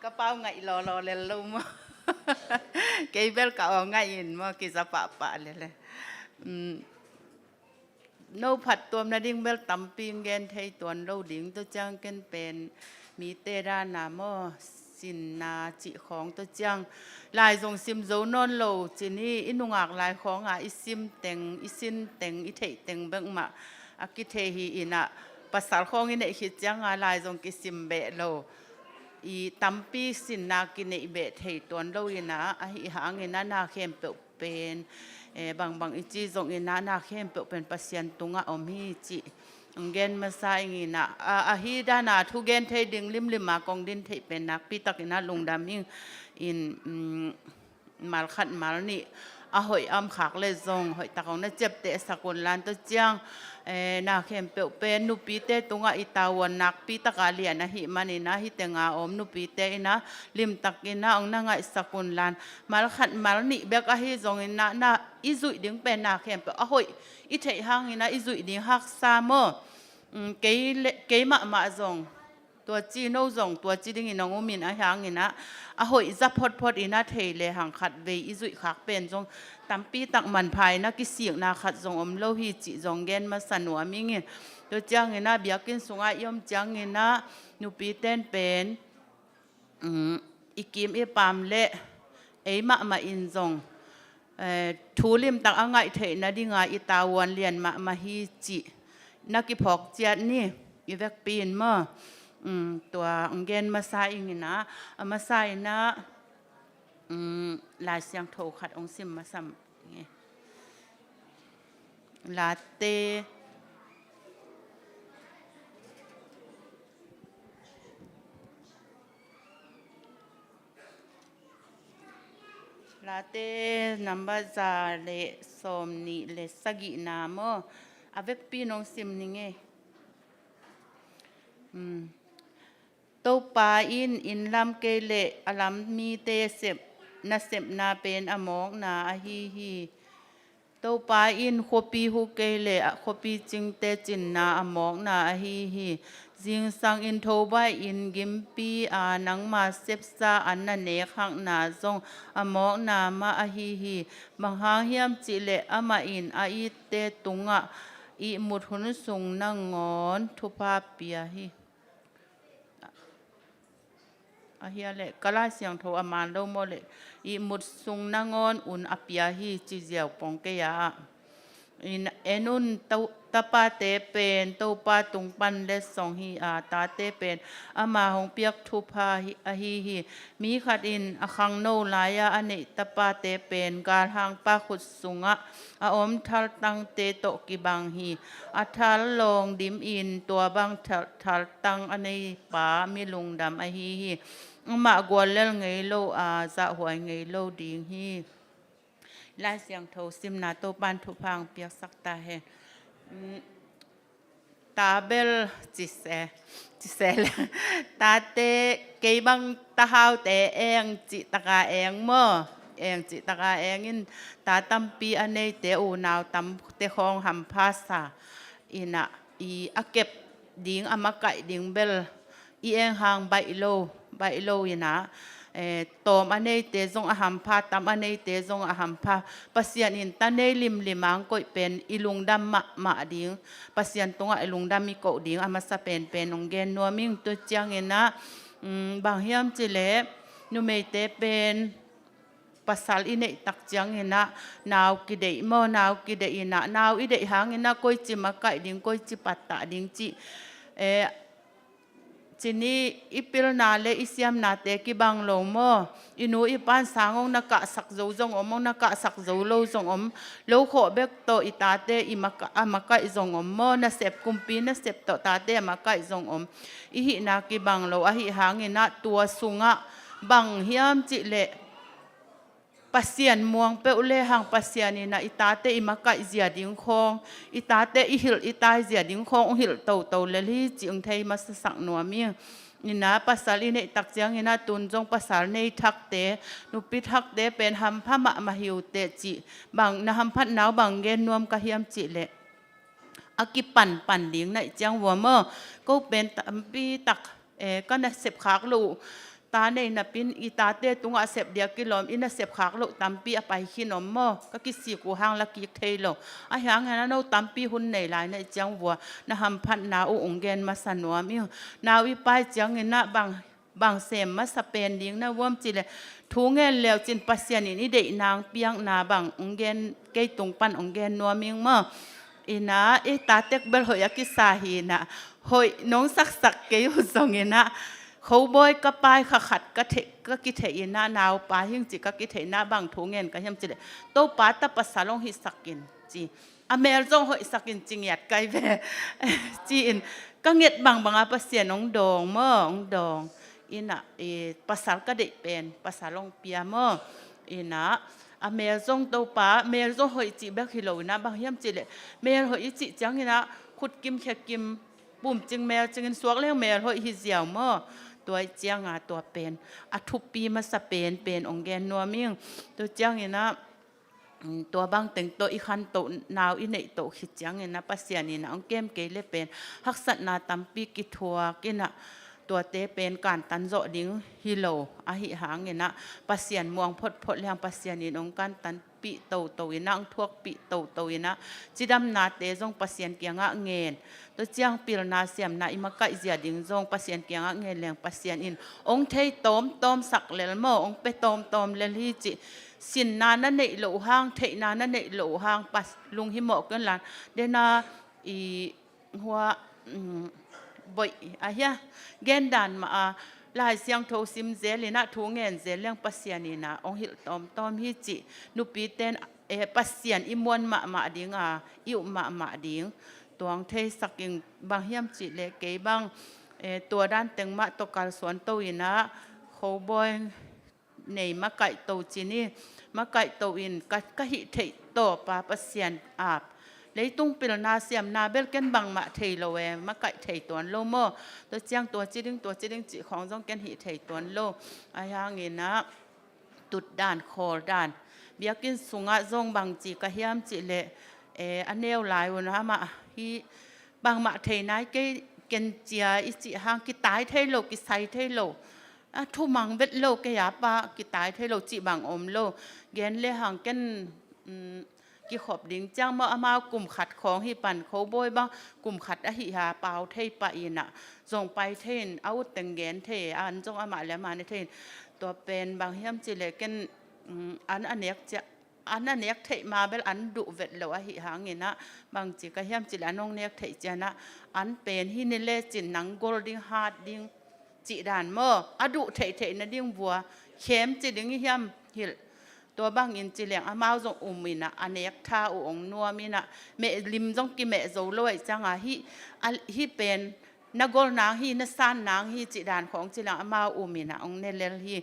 กระเป๋าไงรอเลยลุมเกยเบลก็เอาไงอินมากิสปะเลยโนผัดตัวนาดิ้งเบลตำปีงเกนไทยตัวเราดิ้งตัวจังเกนเป็นมีเตรานาโมสินนาจิของตัวจังลายทรงซิมโซนนโลจินี่อินุงากลายของอิซิมเต็งอิสินเต็งอิเทเต็งเบิงมาอากิเทฮีอินะภาษาของอินเนคิดจังลายทรงกิซิมเบโลอีตัมปีสินนากินเบเทตัวเราอินะอิหางอินะนาเข้มเป็นบางอิจิทรงอินะนาเข้มเป็นปัสยันตุงะอมฮีจิเกนมาใส่งินะฮีดานาทุเกนเทดิงลิมมากองดินเทเป็นนักปีตักอินะลงดามิงอินมาลขัดมาลนี่หอยอัมขากเลยทรงหอยตะของนั่นเจ็บเตะสกุลลานตัวเจียงนาเข้มเป็นนุปีเตตุงะอิตาวันนักปีตะกาเลียนะหิมันนะหิเตงาอมนุปีเตนะลิมตักอินะองนั่งไอสกุลลานมาลขัดมาลนี่เบกฮีทรงอินะนาอิจุยดิ้งเป็นนาเข้มหอยอิเทหังอินะอิจุยดิ้งฮักซาโมเกยมาทรงตัวจีโนทรงตัวจีดิ้งอินองมินหางอินะหอยจับพดอินะเทเลหังขัดเวอิจุยขักเป็นทรงตัมปีตักมันภายนักกิเสียงนาขัดทรงอมโลหิจิทรงเกนมาสนัวมิงตัวจังอินะเบียกินสงายยมจังอินะนุปีเต้นเป็นอีกิมอีปามเละมาอินทรงทูลิมตักอ่างไงเทนะดิงาอิตาวันเลียนมาฮีจินักกิพอกเจียนี่อีเวกปีนมาตัวเกนมาใส่อินะมาใส่นะลายเสียงโทขัดองซิมมาซ้ำลาเต้นัมบาซาเลสมนีเลสกินามอavec pi nong sim ninge to pa in lam ke le alam mi te sep na sep na pen amok na hi to pa in khopi hu ke le khopi ching te chin na amok na hi jing sang in tho bai in gim pi nang ma sep sa an na ne khang na zong amok na ma hi mang ha hiam chi le ama in I te tungaอีมุดหุนสูงนั่งงอนทุพาเปียฮีเฮียเละกะลาเสียงโทอามานโลโมเลอีมุดสูงนั่งงอนอุนอเปียฮีจิเจียวปองเกยาอินุนตาปาเตเป็นตปาตุงปันเลสองฮีตาเตเป็นอามาหงเปียกทุพาฮีมีขัดอินคังโนลายาอเนตปาเตเป็นการหางปาขุดสุงะอมทัลตังเตโตกิบังฮีทัลลงดิมอินตัวบังทัลตังอเนปามีลุงดำฮีมากวนเล่ไงโลจะหวยไงโลดิงฮีลายเสียงโทซิมนาโตปันทุพังเปียกสักตาเฮตาเบลจิเสลตาเตเกยบังตาหาวเตเองจิตกาเองเมื่อเองจิตกาเองอินตาตัมปีอันเนเตอูนาวตัมเตคองหัมภาษาอินะอาเก็บดิ่งอามาไก่ดิ่งเบลเองหางใบโลอินะตอมอันนี้เตจงอาหารพาตามอันนี้เตจงอาหารพาปัสยันอินตันเนลิมมังก็เป็นอิลุงดำมาดิ่งปัสยันตรงอิลุงดำมีก็ดิ่งอามาสเป็นองเกนนัวมิงตัวเจียงเงินนะบางเฮียมจิเลนุเมเตเป็นปัสสาวอินเนตักเจียงเงินนะนาวกิเดมอนาวกิเดอินะนาวอิเดหางเงินนะก้อยจิมาไก่ดิ่งก้อยจิปัตตาดิ่งจิทีนี้อีพิลนาเลอิสยามนาเตกิบังลงโมอินูอีปานสางองนักกะสักโจจงอมนักกะสักโจโลจงอมโลโคเบกโตอิตาเตอิมักกะมักกะอิจงอมโมนัเสพกุมปีนัเสพโตตาเตมักกะอิจงอมอิหินากิบังโลอหิหางอินะตัวสุงะบังเฮียมจิเลปัสยันมวงเปอุเลหังปัสยันนี่นะอิตาเตอิมักกะอิเจียดิ้งคงอิตาเตอิหิลอิตาเจียดิ้งคงหิลโตเลลีจิงไทยมาสักหนัวมีนี่นะภาษาลีเนตักเจียงนี่นะตุนจงภาษาในทักเตนุปิทักเตเป็นหัมพะมาหิวเตจิบางนะหัมพัดหนาวบางเกนนวมกะเฮียมจิเลอากิปั่นเลี้ยงในเจียงวัวเมื่อก็เป็นปีตักก็นะเสพขากลูต ตาในนับเป็นอีตาเตตุงอาเสพเดียกิลอมอินเสพขากโลตัมปีอไปขินอมมอก็กิสิกูหางละกิกเทโลอาหางงานโนตัมปีหุ่นในหลายในจังวัวนะฮัมพันนาอุองเกนมาสนัวมินาวิไปจังเงินนะบางเสมมาสเปนดิ้งนะว่มจิเลทูเงินแล้วจินปัสยานินี่เดนางเปียงนาบางองเกนเกยตุงปันองเกนนัวมิงมออีนะอีตาเต็กเบลหอยกิสาฮีนะหอยน้องสักเกยหุ่นทรงเงินนะเขาบอยก็ไปขัดก็เทก็กิเทอีน่านาวปาหิงจิก็กิเทน่าบางทูเงินก็ยังจิเลโตปาตะปัสสาลงหิสักกินจีอเมริกาหอยสักกินจิงหยัดไกลเวจีนก็เงียดบางอาปัสเสียน้องดองเมื่อน้องดองอินะภาษาก็ได้เป็นภาษาลงเปียมอินะอเมริกาตัวป้าอเมริกาหอยจีแบบฮิโลนะบางยามจีเลยเมริกาหอยจีจังนะขุดกิมแค่กิมปุ่มจึงเมริจึงสวกเลี้ยงเมริกาหอยฮิเซียวมตัวเจียงตัวเป็นอทุปีมาสเปนเป็นองแกนนัวมิงตัวเจียงนะตัวบางแต่งตัวอีคันโตนาวอินเนโตขิดจังนะปัสยานีนะองเกมเกยเลเป็นฮักษณะตัมปีกิทัวกินะตัวเตเป็นการตันโจดิ้งฮิโลอาหิหางนะปัสยานมวงพดเลี้ยงปัสยานีองการตันปีโตอินะองทวกปีโตอินะจิดำนาเตจงปัสยานเกียงะเงินตัวเจียงปีรนาเสียมนาอิมกะอิเจียดิ้งจงปัสยานเกียงะเงินเลี้ยงปัสยานอินองเทยตอมสักเลลโมองไปตอมเลลฮิจิสินนานั่นในโลหางเทนานั่นในโลหางปัสลุงหิมอกกันหลานเดนาอีหัวบ่อยอะเฮียเกนดันมาลายเสียงโทซิมเซลินะทูเงินเซเลี้ยงปัสยานีนะองหิตอมฮิจินุปีเตนปัสยานอิมวนมาดิ้งอิวมาดิ้งตัวงเทสักยิงบางเฮียมจิเลเกบางตัวด้านเต็งมาตกการสวนโตอินะเขาบอยในมะไก่โตจีนี่มะไก่โตอินก็หิเทโตปาปัสยานอาบเลยตุ้งปิลนาเสียมนาเบลกันบังมาเทโลเวมะไก่เทตัวโลโมตัวเจียงตัวจีดึงจีของจงกันหิเทตัวโลอายังเงินนะตุดด่านคอด่านเบียกินสุงะจงบางจีกะเฮียมจีเลอันเนวหลายวันนะมาฮีบางมาเทนายเกนเจียอิจิหางกิตายเทโลกิไซเทโลทุมังเวทโลกยาปากิตายเทโลจีบางอมโลเกนเลหังกันกิขอบดิ้งจังมาเอามากลุ่มขัดของฮิปันเขาโบยบ้างกลุ่มขัดอหิหาเปล่าเทปะอินะส่งไปเทนเอาแต่งเกนเทอันจงอามาแล้วมาในเทนตัวเป็นบางเฮียมจิเลกันอันเนี้ยจะอันนั้นเนี้ยเทมาเบลอันดุเวทแล้วอหิหางเงินนะบางจีก็เฮียมจิลอันน้องเนี้ยเทจะนะอันเป็นฮินิเลจินหนังโกลดิ้งฮาร์ดดิ้งจีด่านเมื่ออดุเทนะดิ้งวัวเข้มจีดิ้งเฮียมฮิลตัวบางอินจีเลียงอามาจงมินะอันเนี้ยท่าองนัวมินะเมลิมจงกิเมโจลอยจังฮิเป็นนักกอลนางฮีนักสานนางฮีจีด่านของจีเลียงอามามินะองเนเลลฮี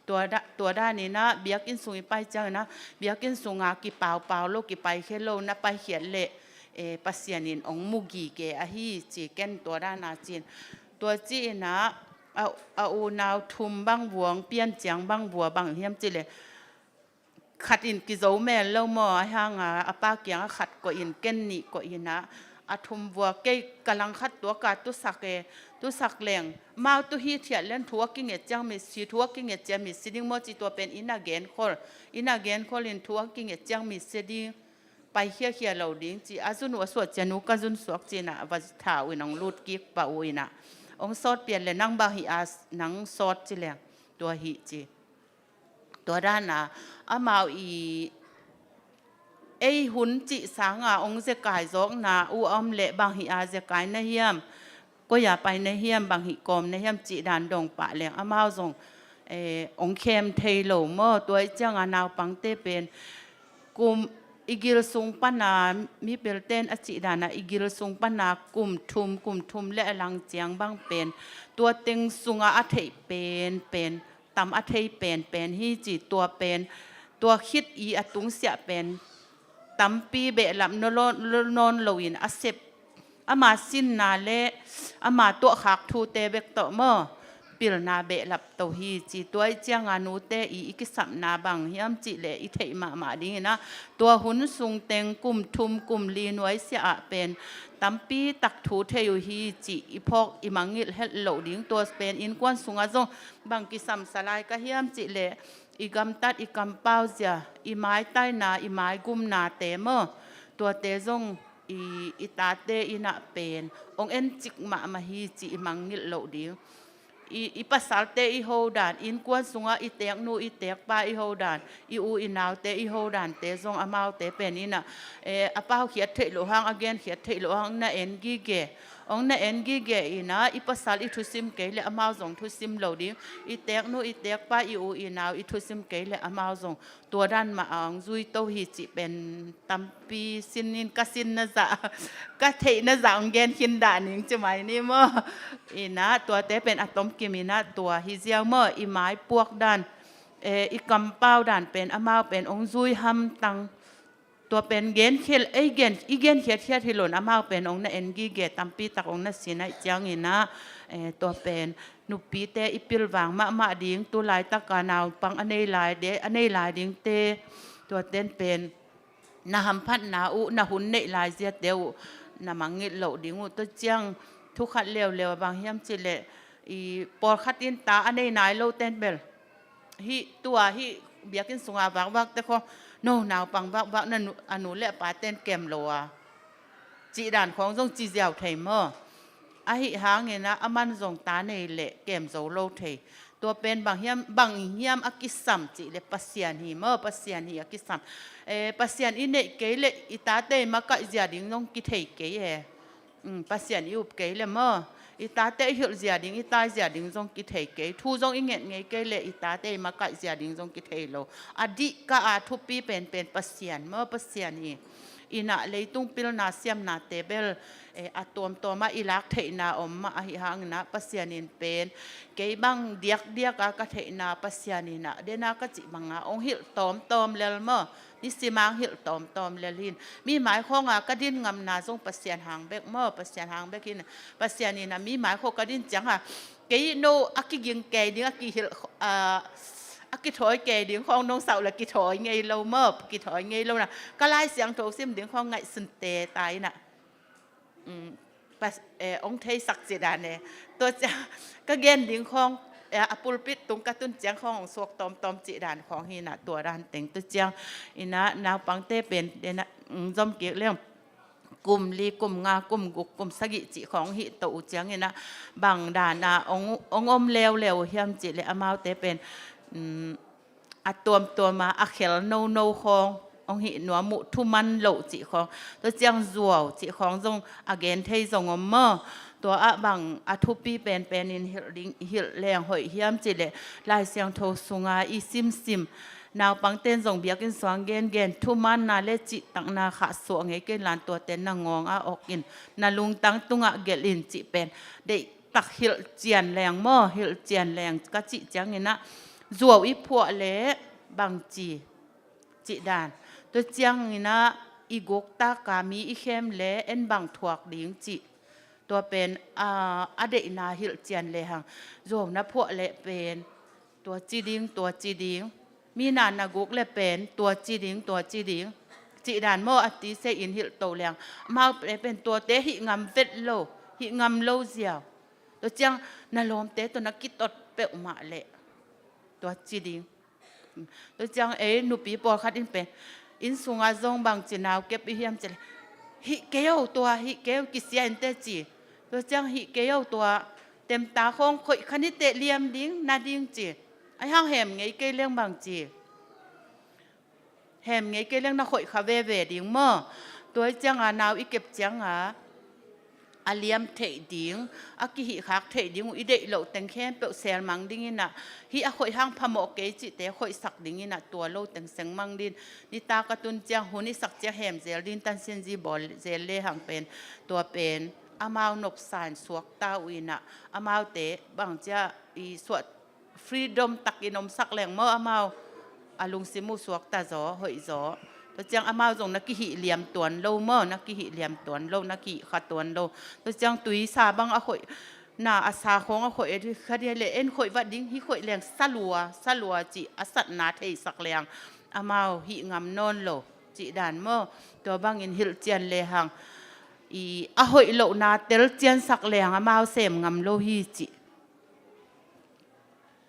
ตัวด้านนี้นะเบียกินสุยไปเจ้านะเบียกินสุงากิเปล่าโลกิไปแค่โลนะไปเขียนเละปัสยานินองมุกีเกอฮีจีเกนตัวด้านนาจีนตัวจีนะเอานาวทุมบังหวงเปลี่ยนเจียงบังบัวบังเฮียมจีเลยขัดอินกิโจแม่เล่าหม้อหางอาป้าเกียงขัดก็อินเก่นนี่ก็อินนะอาทุมวัวเกยกำลังขัดตัวกาตุสักแหลงมาตุฮีเทียเล่นทัวกิ้งเงจังมีสีทัวกิ้งเงจังมีสีดิ้งมอจีตัวเป็นอินาเกนคอลอินทัวกิ้งเงจังมีสีดิ้งไปเขี่ยเหล่าดิ้งจีอาจุนวัวสวดจันุกจุนสวกจีน่ะวัดถ่าวินังลูดกิกป่าวินะองซอดเปลี่ยนเลยนั่งบาฮิอาสนั่งซอดจีแหลงตัวฮิจีตัวด้านน่ะอามาหุ่นจิสังองเจกายจอกนาอมเละบางหิอาเจกายในเฮียมก็อย่าไปในเฮียมบางหิกอมในเฮียมจิดานดงปะแหลงอามาจงองเข้มเทโลเมื่อตัวเจ้างานาวปังเตเป็นกุมอิกิลซุงปนามีเปลเตนอจิดานะอิกิลซุงปนากุมทุมและลังเจียงบางเป็นตัวเต็งซุงอาเทเป็นตำอัฐยเป็นฮีจีตัวเป็นตัวคิดอีอตุงเสียเป็นตำปีเบลับนอนโลวินอาเซบอามาสินนาเลอามาตัวขากทูเตเบกโตเมอ ปิลนาเบลับตัวฮีจีตัวเจียงานูเตอีกิสัมนาบังเฮียมจิเลอีเทมาดีนะตัวหุนสุงเต็งกุมทุมกุมลีนไว้เสียเป็นตัมปีตักถูเทยุฮีจีอีพอกอีมังงิลเฮลโลดิ้งตัวเป็นอินกวนสุงอาจงบังกิสัมสลายก็เฮียมจิเลอีกำตัดอีกำเป้าเสียอีไม้ใต้นาอีไม้กุมนาเตเมอตัวเตจงอีตาเตอีนาเป็นองเอ็นจิกมาฮีจีอีมังงิลโลดิ้งอีภาษาเตอีโฮดานอินกวนสุงอาอีเตกนูอีเตกป้าอีโฮดานอีอูอีนาวเตอีโฮดานเตจงอามาวเตเป็นนี่นะอาป้าเขียดเทโลหังอเกนเขียดเทโลหังน่ะเอ็นกีเกองน่ะเอ็นกีเกอีนะอีภาษาอีทุซิมเกเลอามาวจงทุซิมโลดิอีเตกนูอีเตกป้าอีอูอีนาวอีทุซิมเกเลอามาวจงตัวด้านมาอังซุยโตฮิจิเป็นตัมปีซินนินกสินนะจ๊ะกะเทนะจ๊ะองเกนคินดานิงจะไหมนี่มั้งอีนะตัวเตเป็นอะตอมกิมินะตัวฮิเซียวเมื่ออีไม้พวกด้านอีกำเป้าด้านเป็นอามาวเป็นองซุยฮัมตังตัวเป็นเกนเขียอีเกนเขียที่หล่นอามาวเป็นองน่ะเอ็นกีเกตัมปีตักองน่ะสินะเจียงอีนะตัวเป็นนุปีเตอีปิลวางมาดิ้งตัวลายตะกานาวปังอันนี้ลายเดอันนี้ลายดิ้งเตตัวเต้นเป็นนาหัมพัดนาอุนาหุนเนลายเสียเดียวนามังงิดเหล่าดิ้งอุตัวเจียงทุกขัดเร็วบางเฮียมจิเลอีปอดขัดอินตาอันนี้นายโลเต้นเบลฮิตัวฮิเบียกินสุงอาวักแต่ก็โน่นาวปังวักนั่นอนุเละปาเต้นเกมโลอาจีด่านของทรงจีเจียวไทยเมื่ออาหิหางเงินะอามันทรงตาในเละเกมโซโลไทยตัวเป็นบางเฮียมอากิสัมจีเลปัสยานีเมื่อปัสยานีอากิสัมปัสยานีเนเกเลอิตาเตมากะเจียดิ้งน้องกิเทยเกยปัสยานีอุบเกเลเมื่ออีตาเตหิลเจียดิ้งอีตาเจียดิ้งจงกิเทเกทูจงอิงเงไงเกเลอีตาเตมากะเจียดิ้งจงกิเทโลอดีกะอาทุปีเป็นปัสยานเมื่อปัสยานีอีน่ะเลยตุงปิลนาเซียมนาเตเบลอะตัวมาอีลักเทนาอมมาอหิหังนะปัสยานินเป็นเกยบังเดียกกะเทนาปัสยานินะเดนากะจิมังองหิลตอมเลลเมื่อนิสิมังหิลตอมเลลินมีหมายข้องกะดินงำนาทรงปัสยานหางเบกเมื่อปัสยานหางเบกินปัสยานินะมีหมายข้อกะดินจังเกยโนอากิยิงเกยดิ้งอากิหิลอากิถอยแก่ดิ้งของน้องสาวละกิถอยไงเราเมื่อกิถอยไงเราน่ะก็ไล่เสียงโถซิมดิ้งของไงสุนเตตายน่ะองเทศักดิ์สิทธิ์เนี่ยตัวจะก็เกณฑ์ดิ้งของอปุลปิดตรงกระตุ้นเจียงของสวกตอมจิดานของฮีน่ะตัวด้านเต็งตัวเจียงอินะนาวปังเต้เป็นเดนะจอมเกี่ยวเรื่องกลุ่มลีกลุ่มงากลุ่มกุกกลุ่มสกิจิของหิตอุเจียงนี่นะบางด่านองอมเลวเฮียมจิเลยอามาวเต้เป็นอัดตัวมาอักเขลโนขององหิหนัวมุทุมันโลจิของตัวเจียงจัวจิของทรงอเกนเทยทรงอมเมอตัวบังอัทุปีเป็นอินหิลแรงหอยเฮียมจิเลลายเสียงโทสุงาอีซิมนาวปังเต้นส่งเบียกินสวงเกนทุมันนาเลจิตังนาขาสวงเกนลานตัวเต้นนางงออกกินนาลุงตังตุงเกลินจิเป็นได้ตักหิลเจียนแรงเมอหิลเจียนแรงกะจิจังเงินนะจัวอีผัวเละบางจิดานตัวเจียงนี่นะอีกกตากามีอีเข้มเละเอ็นบางถวกดิ้งจิตัวเป็นอเดนาหิลเจียนเลยหังจัวนะผัวเละเป็นตัวจีดิ้งมีนานกกเละเป็นตัวจีดิ้งจิดานโมอติเซอินหิลโตแรงมาเป็นตัวเตหิงำเวทโลหิงำโลเซียวตัวเจียงนาลมเตตัวนักกิตดเปอมาเละตัวจีดิ้งตัวจังนุปีปอคัดอินเป็นอินสุงอาจงบางจีนาวเก็บอีเฮียมเจลฮิเกลตัวฮิเกลกิเซียนเตจีตัวจังฮิเกลตัวเต็มตาของข่อยคณิเตเลียมดิ้งนาดิ้งจีไอ้ห้างแหมไงเกลเลี้ยงบางจีแหมไงเกลเลี้ยงนักข่อยคาเวดิ้งเมื่อตัวจังนาวอีเก็บจังอาเลียมเทดิ้งอากิหิคักเทดิ้งอีเดโลเต็งแค่เปลเซลมังดิ้งน่ะฮิอาข่อยห้างพะโมเกจิเตข่อยสักดิ้งน่ะตัวโลเต็งเซงมังดินนิตากระตุนเจียงหุนิสักเจียแหมเซลดินตันเซนจีบอลเซลเล่หังเป็นตัวเป็นอามาว นบสานสวกตาอุยน่ะอามาวเตบางเจ้าอีสวดฟรีดอมตักอินมสักแหลงเมื่ออามาวอาลุงซิมูสวกตาจอหอยจอตัวจังอามาจงนักกิหิเหลี่ยมตวนโลเมื่อนักกิหิเหลี่ยมตวนโลนักกิขัดตวนโลตัวจังตุยซาบังอาข่อย นาอาสาของอ่ะข่อยที่คดีเลยเอ็นข่อยว่าดิ้งฮิข่อยแรงสลัวจิอสัตนาเทสักแรงอามาหิงำนอนโลจิด่านเมื่อตัวบางอินหิลเจียนเลยหังอีอ่ะข่อยโลนาเตลเจียนสักแรงอามาเสมงำโลฮีจิ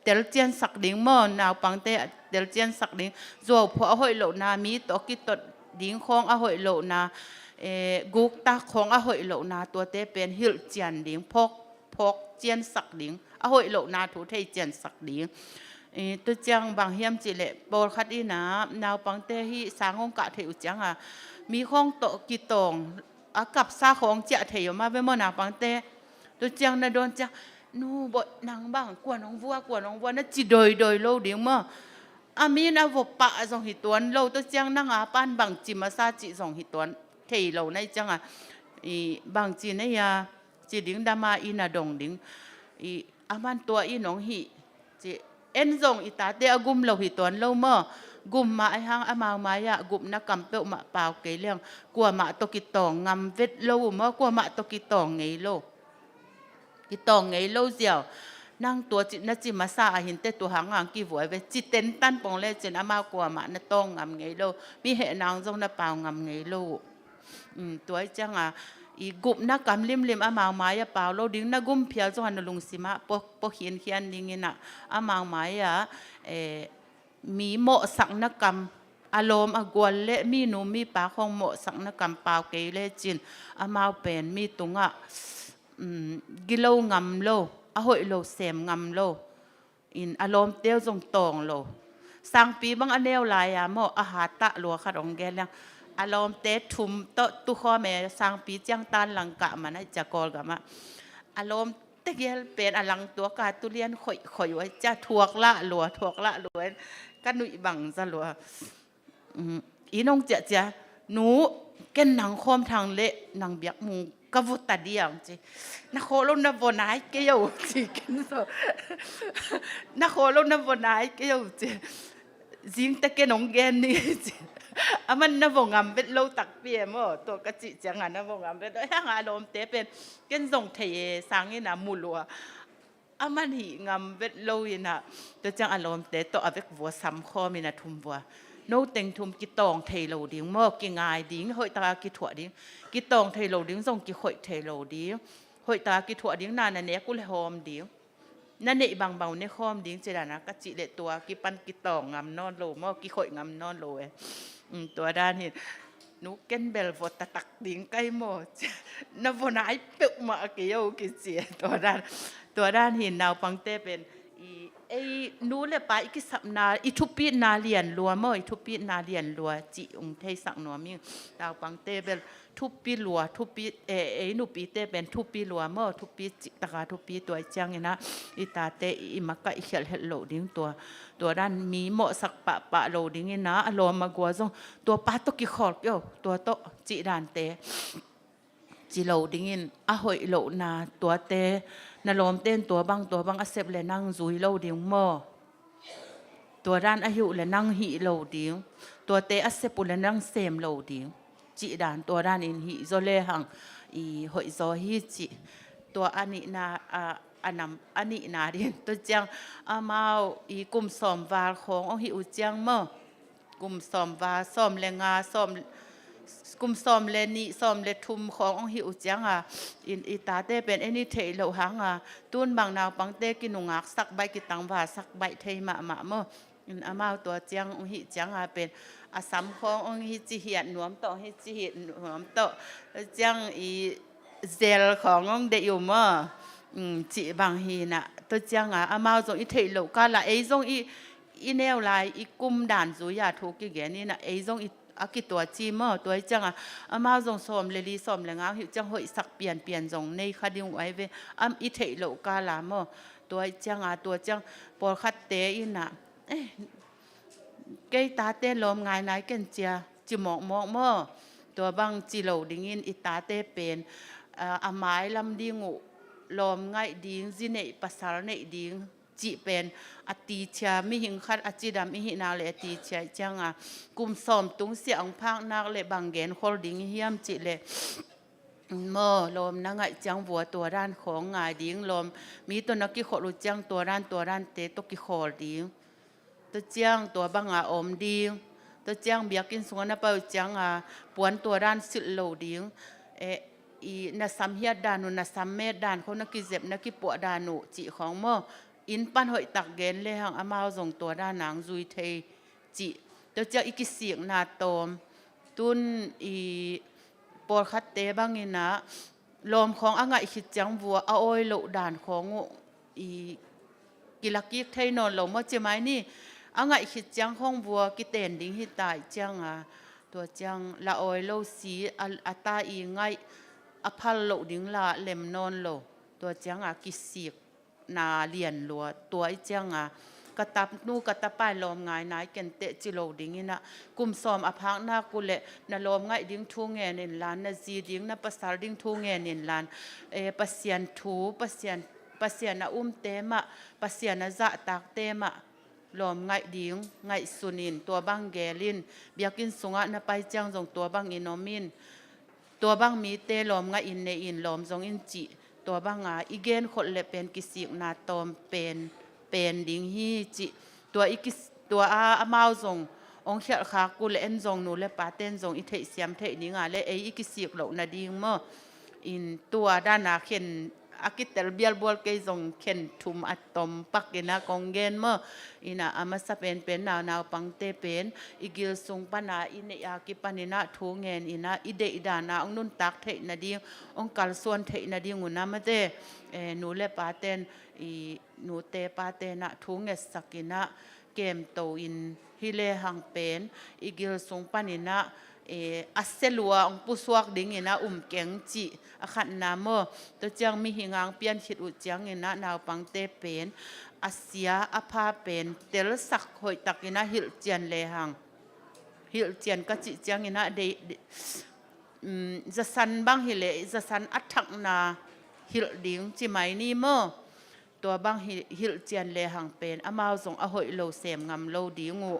เตลเจียนสักดิ้งเมื่อนาวปังเตะเตลเจียนสักดิ้งจัวพออ่ะข่อยโลนามีตอกิตดดิ้งของอ่ะข่อยโลนากุกตาของอ่ะข่อยโลนาตัวเตเป็นหิลเจียนดิ้งพกเจียนสักดิ้งอ่ะข่อยโลนาถูเทเจียนสักดิ้งตัวจังบางเฮียมจิเละโปรคัดอีนะนาวปังเตฮีสางองกะเทอุจังอ่ะมีข้องโตกิตองอากับซาของเจเทยมาเวมนาปังเตตัวจังนะโดนจังนูบดนางบ้างกวนน้องวัวนะจิโดยโลเดียงมาอามีนะวปะสองหิตวนโลตัวจังนางอาปานบางจิมาซาจิสองหิตวนเทยโลในจังอ่ะบางจีนี่ยาจีดิ้งดามาอีนาดงดิ้งอามันตัวอีน้องหิจิเอ็นซงอิตาเตอกุมเราหิตวนเราเมื่อกุมมาไอหังอามามายะกุมนักกำเปอมาเปล่าเกลียงกลัวมาตกิตองงำเวทเราเมื่อกลัวมาตกิตองไงโลกิตองไงโลเสียวนั่งตัวจินจิมาซาหินเตตัวหางกี่หัวเวจิเต็นตันปองเล่จินอามากลัวมาณตองงำไงโลมีเหตุนางจงน่ะเปล่างำไงโลตัวจังอ่ะอีกุบนักกำลิมอามาวมายะเปล่าเราดิ้งนักกุมเพียวจงหันลุงสิมาปกเขียนดิ้งน่ะอามาวมายะมีโมสังนักกำอารมณ์อกวนเละมีหนูมีปากของโมสังนักกำเปล่าเกยเลจินอามาวเป็นมีตุงอ่ะกิโลงำโลอหอยโลเสมงำโลอินอารมณ์เตียวจงตองโลสังปีบังอเนวลายอะโมอาหารตะหลัวขัดองแกแล้วอารมณ์เตะทุ่มโตตุข้อแม่สังปีจังตันหลังกะมันจะกอลกับมาอารมณ์ตะเกียเป็นอลังตัวกาตุเรียนข่อยไว้จะทวกละหลัวกันหนุ่ยบังจะหลัวอีน้องเจ๊หนูแกนหนังคอมทางเละหนังเบียกมุงกวุตาเดียงจีนักโคลนบนายเกี่ยวจีกันโซนักโคลนบนายเกี่ยวจีจิงตะเกนองแกนนี่จีอามันนบงามเป็นโลตักเปียมตัวกระจิจังหันนบงามเป็นห้างอารมณ์เตะเป็นเกนส่งเทสังนี่นะมูลัวอามันหีงามเป็นโลยินะตัวจังอารมณ์เตะตัวอเวกวัวซ้ำข้อมีนะทุ่มวัวโน้ตเต็งทุ่มกิตองเทโลดิ้งมอกกิงายดิ้งหอยตากิถั่วดิ้งกิตองเทโลดิ้งส่งกิหอยเทโลดิ้งหอยตากิถั่วดิ้งนานเนี้ยกุเลหอมดิ้งนั่นเนี่ยบางเบาเนี่ยข้อมดิ้งเจดานะกะจิเลตัวกิปันกิตองงามนอนโลมอกกิหอยงามนอนโลตัวด้านเห็นนุกเกนเบลวตตักดิ้งใกล้หมดนวนาไอเปิกมาเกี่ยวกิเสียตัวด้านเห็นนาวปังเต้เป็นไอ้นู้เลยไปอีกสัปนาอีทุปีนาเลียนลัวเมื่ออีทุปีนาเลียนลัวจิองเทสังนัวมิงดาวปังเต้เป็นทุปีลัวทุปีไอ้นุปีเต้เป็นทุปีลัวเมื่อทุปีจิตกาทุปีตัวจังเนะอีตาเต้อีมักกะอีเขลเฮลโลดิ้งตัวด้านมีโมสักปะโลดิ้งนะอารมณ์มากว่าจงตัวปาตกิขอดเกี่ยวตัวโตจิดานเต้จิโลดิ้งอะหอยโลนาตัวเต้นลมเต้นตัวบางอาเซบเลยนั่งซุยโลดิ้งหม้อตัวด้านอายุเลยนั่งหิโลดิ้งตัวเตอาเซปุเลยนั่งเซมโลดิ้งจิดานตัวด้านอินหิโซเลหังอีหอยโซฮิจิตัวอันนี้นาอันนี้นาดิตัวจังอามาอีกุมสอมวาของหิอุจังหม้อกุมสอมวาสอมเลงาสอมกุมซ้อมเลนี่ซ้อมเลทุมขององหิวจังอิตาเต้เป็นไอ้นี่เทเหลวหังตุนบางนาวปังเต้กินงักสักใบกิตังว่าสักใบเทมาเมื่ออามาตัวจังองหิจังเป็นอาสัมขององหิจิเหียนหนวมโตหิจิเหียนหนวมโตจังอีเซลขององเดียวเมื่อจิบางฮีน่ะตัวจังอามาส่งอีเทเหลวกันละไอ้ส่งอีแนวลายอีกุมด่านสุยาทุกกี่แกนี่น่ะไอ้ส่งอีอากิตัวจีเมื่อตัวจังอามาจงสมเลลีสมเลงาหิวจังหอยสักเปลี่ยนจงในคดีไว้เวอิเทโลกาลาเมื่อตัวจังตัวจังปอคัดเตอินะเกยตาเต้ลมงายนายกันเจียจิหมอกเมื่อตัวบางจิโลดิ้งอินอิตาเต้เป็นอาไม้ลำดิ้งลมง่ายดิ้งจิเนปัสสารเนดิ้งจิเป็นอติเชียมิหิงคัดอจิดามิหินาเลอติเชียจังกุมสอมตุงเสียงพังนักเลบางเกนโคลดิ้งเฮียมจิเล เมื่อลมนั่งไงจังวัวตัวด้านของงายดิ้งลมมีตัวนักกิโคลุจังตัวด้านเตตกิโคดิ้งตัวเจียงตัวบังอาอมดิ้งตัวเจียงเบียกินสวนนะเปาจังปวนตัวด้านสิโลดิ้งอีนัสามเฮียดานุนัสามเมดดานเขานักกิเจ็บนักกิปวดานุจีของเมื่ออินปันหอยตักเกนเลยหังอามาส่งตัวด้านหนังซุยเทจีตัวเจ้าอีกิเสียงนาโตมตุนอีปอดคัดเตบังเงินะลมของอ่างไอขิดจังวัวเอาอ้อยโลด่านของอีกิลักยิกไทยนอนลมว่าจะไหมนี่อ่างไอขิดจังของวัวกิเตนดิ้งหิตายจังตัวจังละอ้อยโลสีอัตาอีไงอภัลโลดิ้งละเล็มนอนโลตัวจังกิสิกนาเลียนลัวตัวไอจังกระตับนู่กระตับป้ายลมง่ายนายเกันเตะจิโลดิ้งนะกุมซอมอภังนากุเละนาลมง่ายดิ้งทุ่งเงินนินลานนาจีดิ้งนาภาษาดิ้งทุ่งเงินนินลานปัสยันทูปัสยันนาเตมะปัสยันนาจะตากเตมะลมง่ายดิ้งง่ายสุนินตัวบังเกลินเบียกินสุงะนาไปจังจงตัวบังอินโนมินตัวบังมีเตลมง่ายอินเนอินลมจงอินจิตัวบังอีเกนคนเละเป็นกิสิกนาตอมเป็นดิ้งฮีจิตัวอีกิตัวอามาจงองเขียดขากุเลนจงนูเลปาเต้นจงอิเทเสียมเทนิงเลอีกิสิกเหล่านาดิ้งเมื่ออินตัวด้านนาเข็นอากิเตลเบียลบอลเกยจงเข็นทุมอัตตมปักกินากองเกนเมื่ออินาอามาสเป็นนาวปังเตเป็นอีกิลซุงปนาอินเนียกิปานินาทูเงินอินาอิเดอิดานาองนุนตักเทนาดิ้งองกัลส่วนเทนาดิ้งอุนามาเตนูเลปาเต้นนูเตปาเตนะทุงเงสกินะเกมโตอินฮิเลหังเป็นอีกิลสงปานินะอัสเซลัวองปุสวกดิ้งอินะเก่งจีอขันนามตัวจังมีหิงางเปียนขิดอุจังอินะนาวปังเตเป็นอาเซียอภาเป็นเตลสักหอยตักอินะฮิลเจียนเลหังฮิลเจียนก็จิจังอินะเดจะสันบังฮิเลจะสันอัฐักนาฮิลดิ้งจิไหมนี่เมื่อตัวบางฮิลเจียนเลหังเป็นอามาส่งอหอยโลเสมงำโลดีงู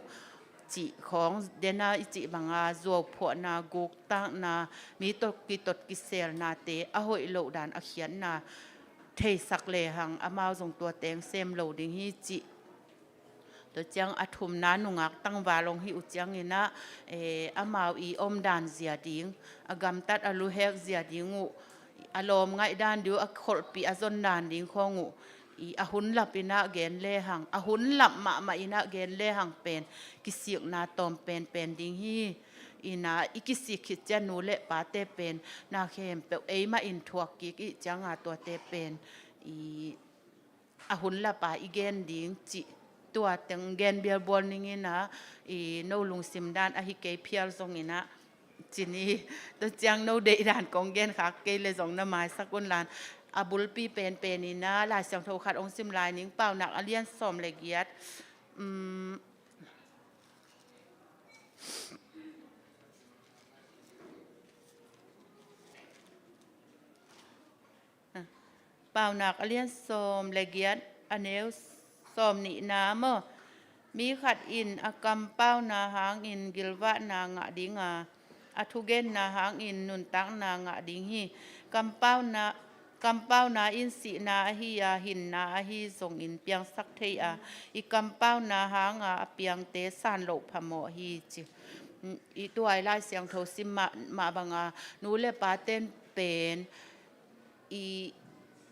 จีของเดนาอิจิบังจวบพวนากุกตั้งนามีตดกิเซลนาเตอหอยโลดานอเขียนนาเทสักเลหังอามาส่งตัวเตงเซมโลดิงฮิจิตัวจังอทุมนานุงักตั้งวาลงฮิอุจังอินะอามาอีอมดานเสียดิงอากำตัดอลูเฮกเสียดิงูอารมณ์ง่ายด้านเดียวอขลปีอจนดานดิงของงูอาหุนหลับอินะเกนเลหังอาหุนหลับมาอินะเกนเลหังเป็นกิสิกนาตอมเป็นดิ้งฮีอินะอีกิสิกิจนูเลปาเตเป็นนาเข้มเปมาอินทวกิกอีจังตัวเตเป็นอาหุนหลับปาอีเกนดิ้งจิตัวตังเกนเบียบอลนิงนะโนลุงซิมดานอหิเกเพียลทรงอินะจีนี่ตัวจังโนเดดานกองเกนขาเกเลยส่งน้ำไม้สักคนลานอาบุลปีเป็นนี่นะลายเสียงโทขัดองซิมลายนิ้งเป่าหนักอเลียนสอมเลกียดเป่าหนักอเลียนสอมเลกียดอันเนลสอมนี่นะเมื่อมีขัดอินอากำเป้านาหางอินกิลวะนางะดิงอาทุเกนนาหางอินนุนตังนางะดิงฮีกำเป้านาอินสีนาฮียาหินนาฮีส่งอินเปียงสักเทียอีกำเป้านาหางเปียงเตสานโลพโมฮีจิอีตัวไอไลเสียงโทซิมาบังนูเลปาเต้นเป็น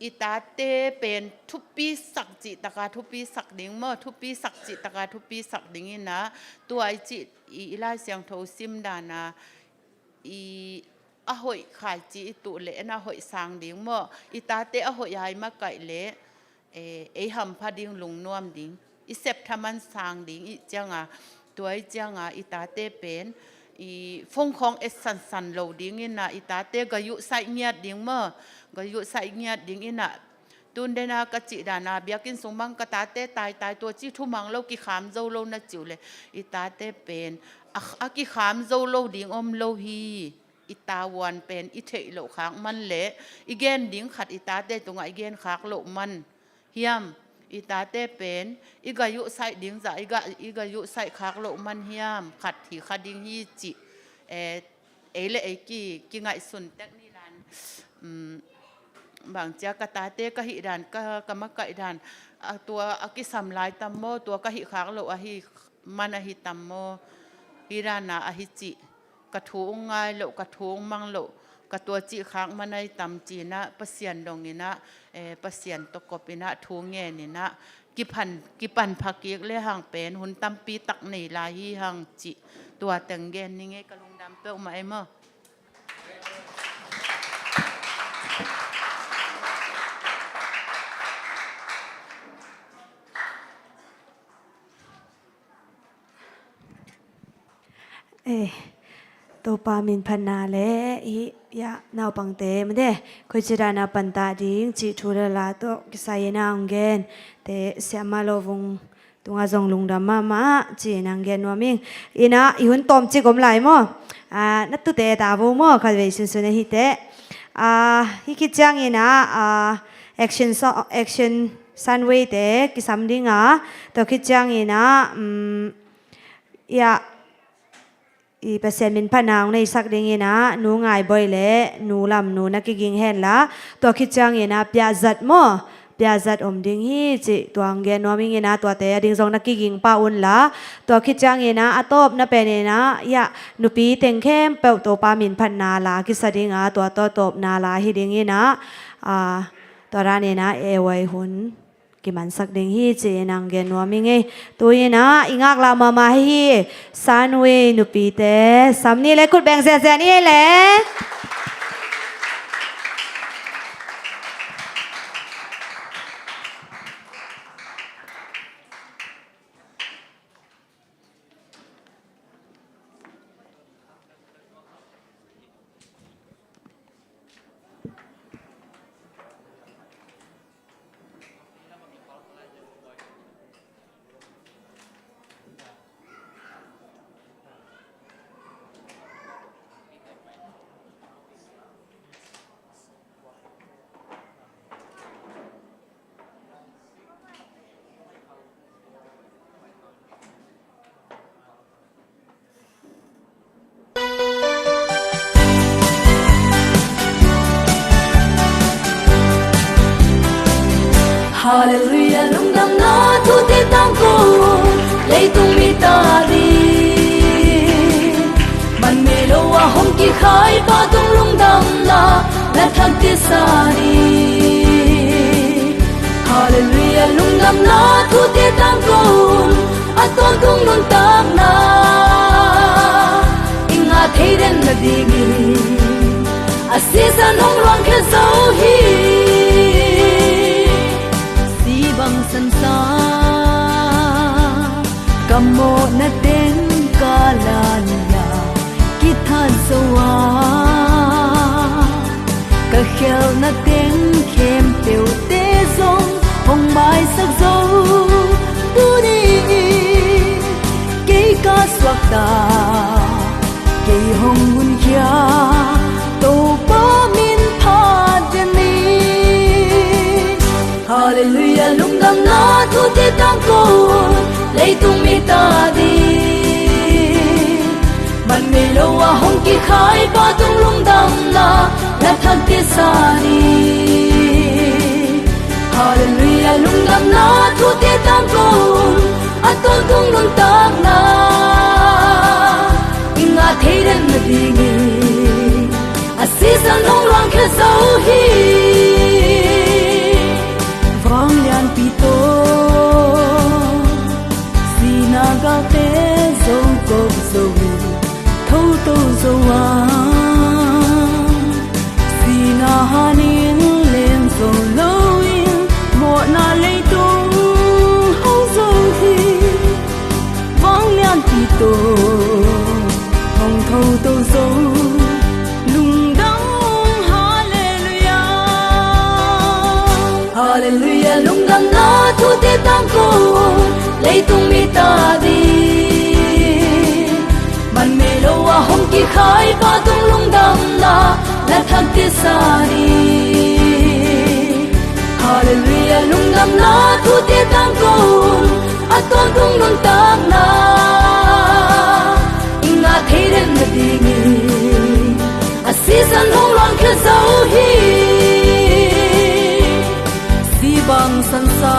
อีตาเตเป็นทุปปีสักจิตกาทุปปีสักดิ้งเมื่อทุปปีสักจิตกาทุปปีสักดิ้งนะตัวไอจิอีไลเสียงโทซิมดานาอหอยขายจีตุเละนะหอยสางดิ้งเมื่ออีตาเตอหอยายมาไก่เละหำพดิ้งลุงนวมดิ้งอีเสพทำมันสางดิ้งอีจังตัวไอจังอีตาเตเป็นฟงของสันโลดิ้งอินะอีตาเตก็ยุใส่เงียดดิ้งเมื่อก็ยุใส่เงียดดิ้งอินะตุนเดนากจิดานาเบียกินสมบังกตาเตตายตัวจีทุมังโลกิขามโจโลนะจิวเลยอีตาเตเป็นอากิขามโจโลดิ้งอมโลฮีอิตาวันเป็นอิเทโลขางมันเละอีเกนดิ้งขัดอิตาเตตรงอีเกนขากโลมันเฮียมอิตาเตเป็นอีกายุใส่ดิ้งจะอีกายุใส่ขากโลมันเฮียมขัดที่ขัดดิ้งฮีจิเละไอกี่ไงสุนเทคนิลัน บางเจ้ากะตาเตกะหิดานกะมะกะดานตัวอากิสัมลายตัมโมตัวกะหิขากโลอะหิมันอะหิตัมโมฮิรานาอะหิจิกะทูงง่ายโลกะทูงมังโลกะตัวจิขากมันในตัมจีนะปะเสียนดงนี่นะปะเสียนตกปินะทูงแง่นี่นะกิปันผักเกียกเลหังเป็นหุนตัมปีตักในลาหิหังจิตัวแต่งเกนนี่ไงกะลุงดำเป้ามาไอ้เมื่อตัวปามินพันนาเลอียะนาวปังเตมเดคุยจิรานาปันตาดิงจิทูเรลาโตกิสายนาองเกนเตเสียมาโลวงตุงอาจงลุงดามาจีนังเกนวามิงอีน่าอีหุ่นตอมจิกอมไหลมั้งนัตตุเตตาบูมั้งขัดเวสุนสุนฮิเตฮิคิดจังอีน่าaction sunwayเตกิสัมดิงตัวคิดจังอีน่ายะอีเปอร์เซ็นต์มินพนางในสักเดือนนะหนูง่ายบ่อยเลยหนูลำหนูนักกิงเห็นละตัวคิดจังนะเปียจัดมั้งเปียจัดอมดิ้งฮีจิตัวเงินว่ามีเงินนะตัวเตะดิ้งทรงนักกิงป้าอุ่นละตัวคิดจังนะอัตบนับเป็นนะยะหนูปีเต็งเข้มเปิดตัวปามินพันนาละคิดสดิ้งตัวตบนาละฮิดิ้งนะตัวร้านนะไว้หุ่นกิมันสักดิ่งฮีเจนังเกนว่ามิงตัวนะอิงากลามาฮีซันเวนุปีเตสัมนี่เลยคุดแบ่งเสียนี่เลย Hallelujah lung dam na tu te tang ko lei tung mi ta di man me lo wa hom ki khai pa tung lung dam na na thak ti sa di Hallelujah lung dam na tu te tang ko a ton tung lung tak na inga thei den na di gi a se sa nong rong khe so hi bang san sa kamo na ten kalanya kithan sowa ka khel na ten khem teu te zong hong bai sak zo tu ni ke ka swak ta ke hong un kya to pa min pha de ni Hallelujah lung dam na tu te tang ko lei tung mi ta di man me lo wa hong ki khai pa tung lung dam na na thak ti sa ni Hallelujah lung dam na tu te tang ko a ton tung lung tak na inga thei den na di ni a si sa nong rang khe so hi Vang lian pito Sinaga te zo go zo Thâu tô zo wa Sina hanin len zo lo in Mo na lei tung hong zo hi Vang lian pito Hong thâu tô zo Hallelujah lung dam na tu te tang ko lei tung mi ta di man me lo wa hong ki khai pa tung lung dam na la thak ti sa ni Hallelujah lung dam na tu te tang ko a ton tung lung tak na inga thei den na di ni a si san hong lang khe so bang san sa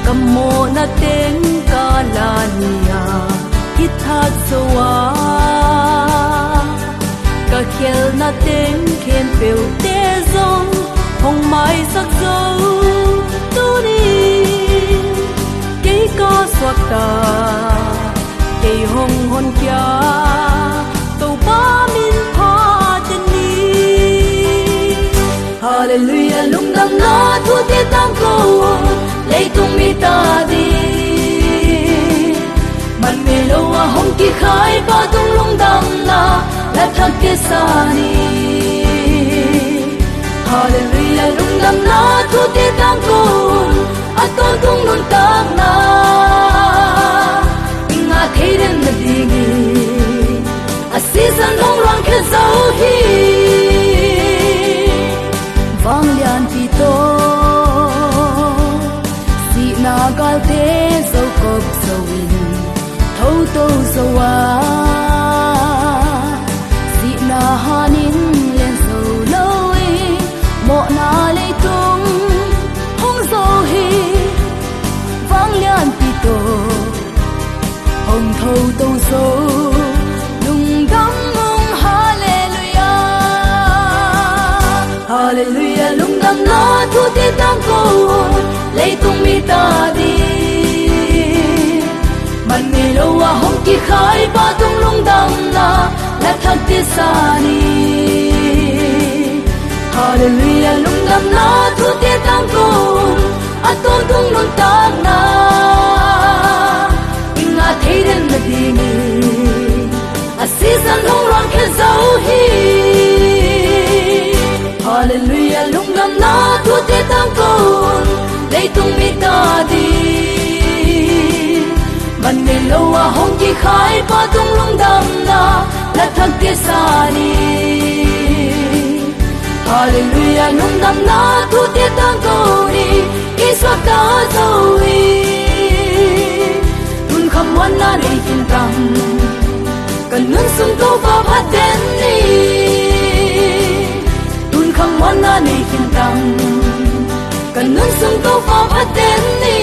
kamo na teng kalania hithat zoa ka khel na teng khem peu te zong hong mai sak zo tu ni ke ka swata ke hong hon kya to ba min pha ten ni hallelujah lung dam na thu te tam ko lei tung mi ta di man me lo a hong ki khai pa tung lung dam na la thak ke sa ni hallelujah lung dam na thu te tam ko a ton tung nun tak na inga kheden na dingi a season long rang ke zo hi vang lian ti to si na gal te zo kop zo in thâu to zo wa si na hanin len zo lo e mo na le tung hong zo hi vang lian ti to hong thâu to zo lung dam mong hallelujah hallelujah lung dam na thu te tam ko lei tung mi ta di man me lo wa hong ki khai pa tung lung dam na la thak te sa ni hallelujah lung dam na thu te tam ko a ton tung nun tak na inga theiden na di ni a season hong rang ke zo hi hallelujah lung dam na thu te tam ko lei tung mi ta di man me lo a hong ki khai pa tung lung dam na la thak te sa ni hallelujah lung dam na thu te tam ko ni ki so ta zo wi tun kham wan na nei kin tam kan nun sung to pa phat den ni tun kham wan na nei kin tam kan nun sung to pa phat den ni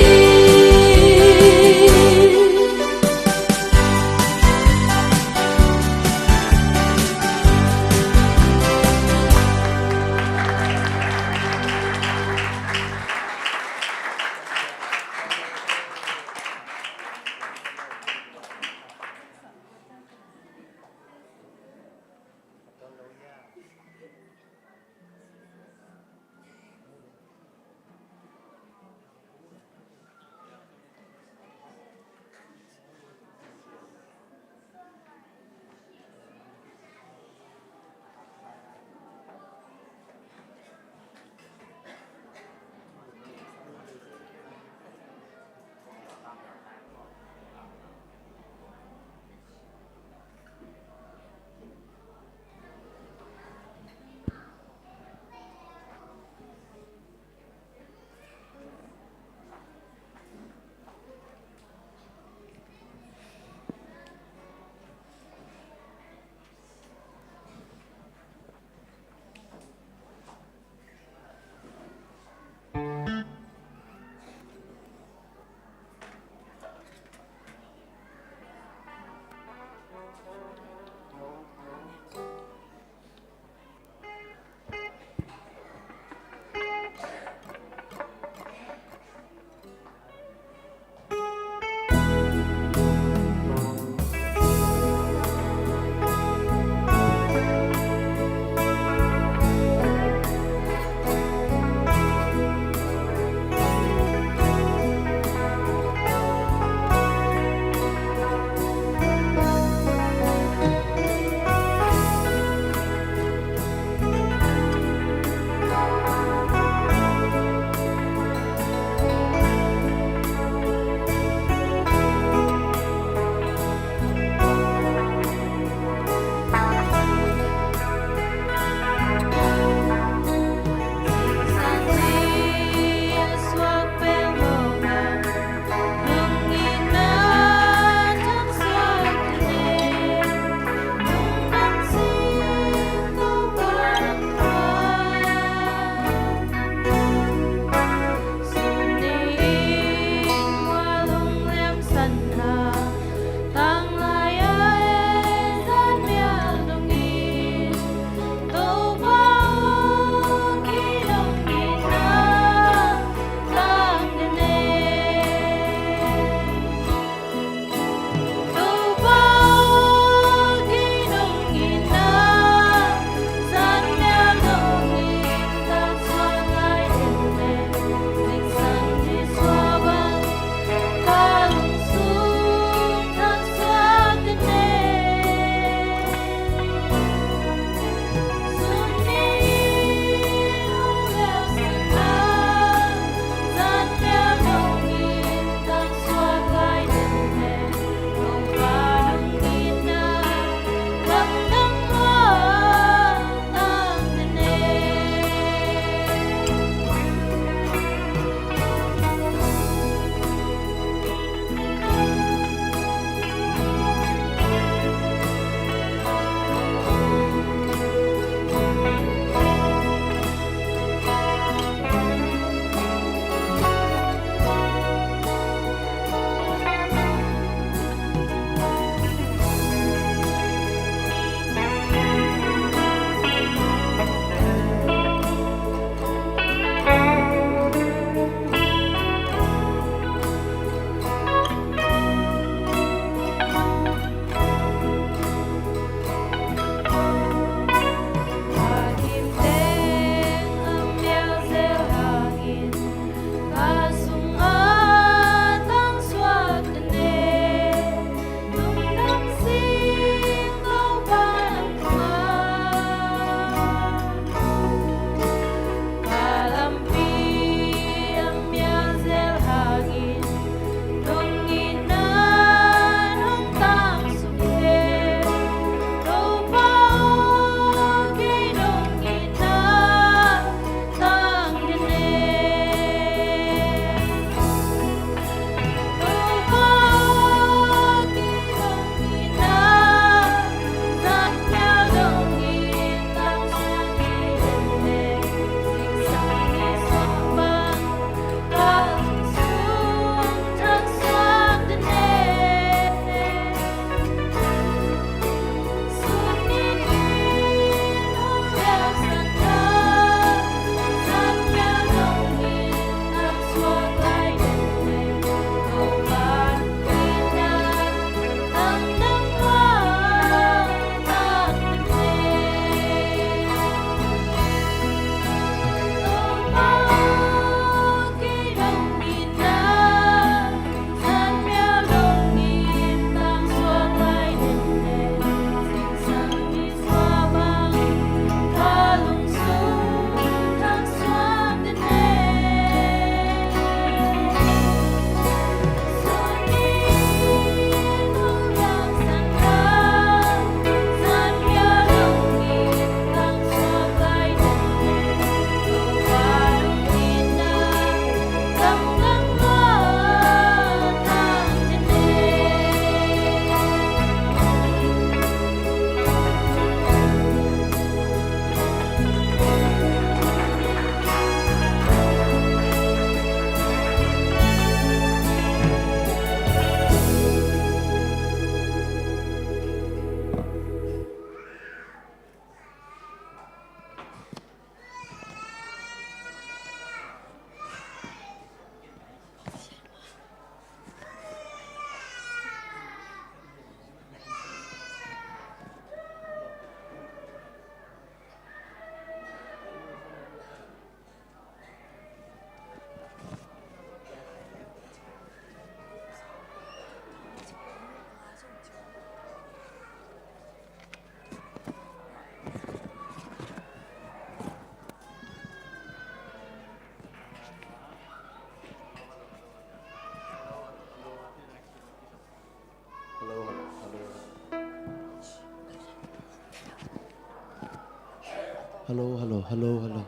hello.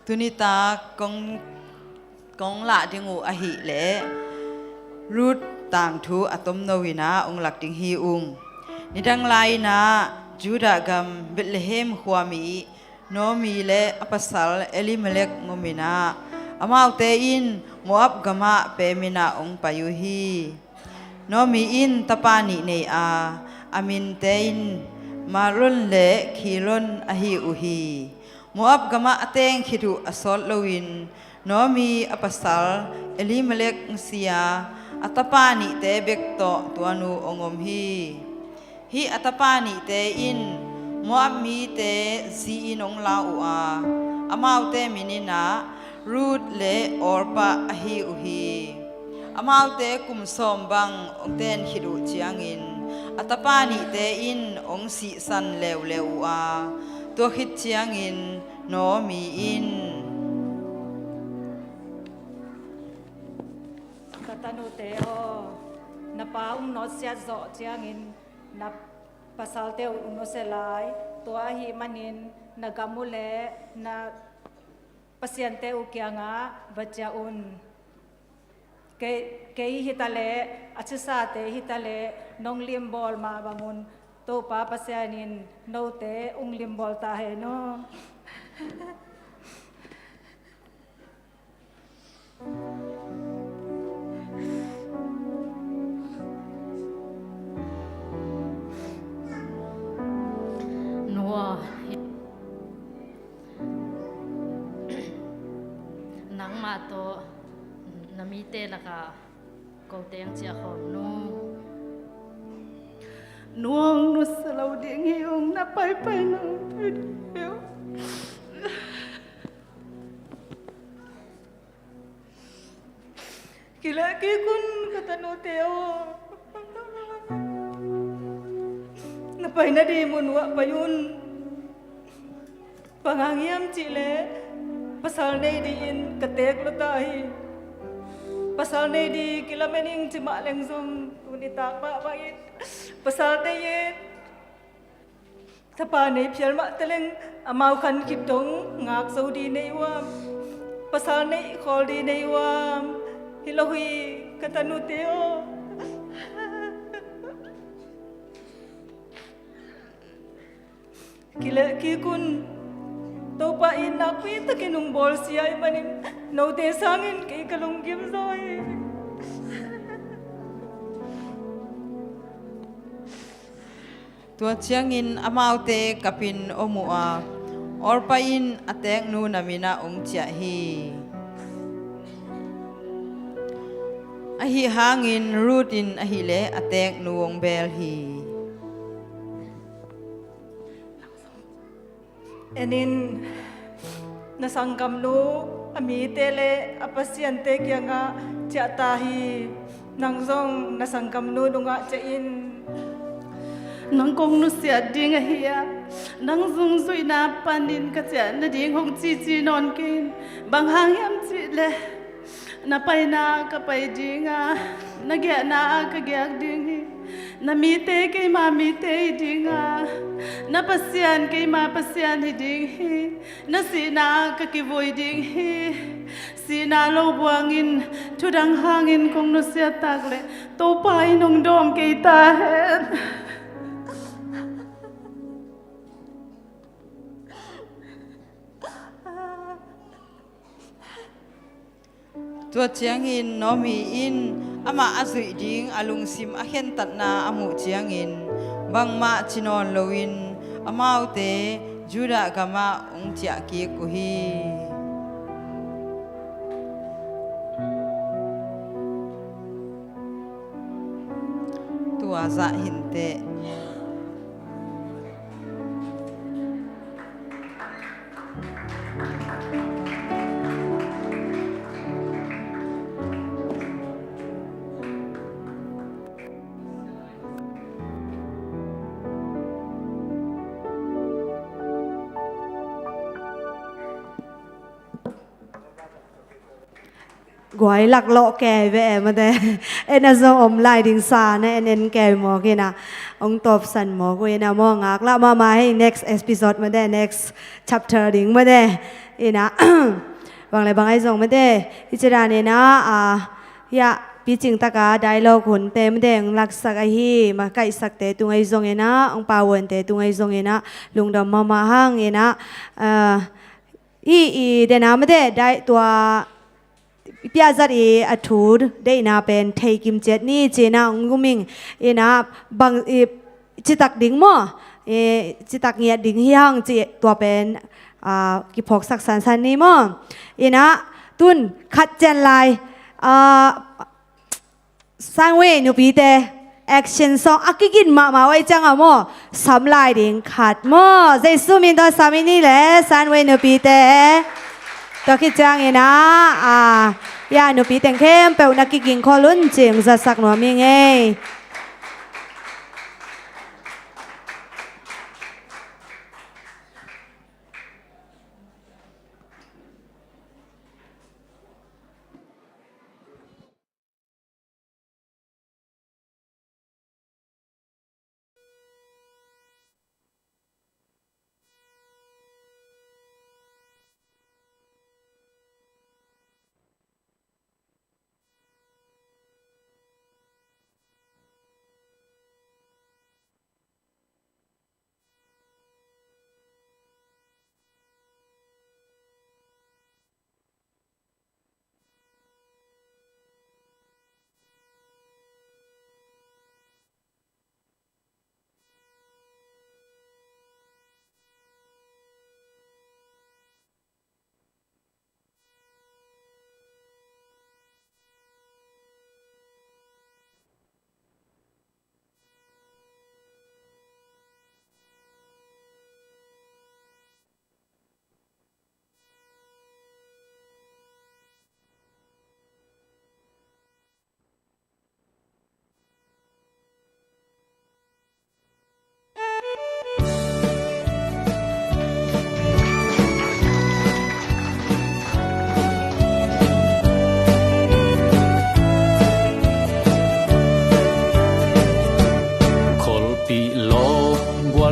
Tunita kong la dingu ahi le rut tang thu atom novina ong lak ding hi nidang lai na Juda gam Bethlehem huami no mi le apasal Elimelek ngomina amau te in Moab gama pe mina ong payuhi no mi in tapani nei a amin te in marun le khilon ahi uhi Moab gama ateng khidu asol lowin no mi apasal Elimelek ngsia atapani te bekto tuanu ongom hi atapani te in Moab mi te si inong lau a amau te minina Ruth le Orpa ahi uhi amau te kumsom bang ong ten khidu chiangin atapani te in ong si san lew a to khit chiangin no mi in katanu te o na paung no sia zo chiangin na pasal te no selai to ahi manin na gamule na pasyente ukianga bacaun ke hitale achusate hitale nong limbol ma bangun to pa pasyanin no te ung limbol ta he no Noah nang ma to namite laka ko teng chia khom no nuong nu salau ding hiung na pai nang hiu kila ki kun katanu teo na pai na di munwa payun pangangiam chile pasal nei di in katek lo tahi pasal nei di kilamening cima lengsum tunita pa bait pasal nei thapa nei phial ma teleng amau khan kitong ngak saudi nei wa pasal nei khol di nei wa hilohi katanu teo kila kikun topa inapi takinung bol siya manim no te sangin kay kalunggim soy tua chiangin amau te kapin omua orpain atek nu namina ong chia hi ahi hangin rutin ahile atek nu ong bel hi enin nasanggam no ami tele apasyente kya nga chatahi nangzong nasanggam no dunga chain nangkong no sia ding hiya nangzong zui na panin ka cha na ding hong chi chi non kin bang hang yam chi le na pai na ka pai dinga na gya na ka gya ding hi na mite kay ma mite dinga na pasyan kay ma pasyan ding hi na sina ka kivoy ding hi sina lo buangin tudang hangin kong no sia tagle to pai nong dom kay ta het tua chiangin nomi in ama azui ding alung sim ahen tat na amu chiangin bang ma chinon lowin amau te Juda gama ong chia ki kuhi tua za hinte gọi lạc lộ kẻ về mà thế em là do ông lại đình xa nè em kẻ mò kia nè ông top sẵn mò của em mò ngạc là mà hay next episode mà thế next chapter đình mà thế em nè bằng lại bằng ai dùng mà thế thì chỉ là nè ya pi ching taka dialogue hun tem deng lak sak a hi ma kai sak te tungai zong ena ong pawon te tungai zong ena lungdam mama hang ena i de na ma de dai tua pia zat e athud de na pen thei kim chet ni chena nguming ena bang chitak ding mo chitak ngia ding hi hang chi tua pen ki phok sak san san ni mo ena tun khat chen lai sang we nu pi te action song akikin ma wai chang amo sam lai ding khat mo jesu min do samini le san we nu pi te to ki chang ina ya nu pi teng khem pe na ki king kholun ching za sak no mi nge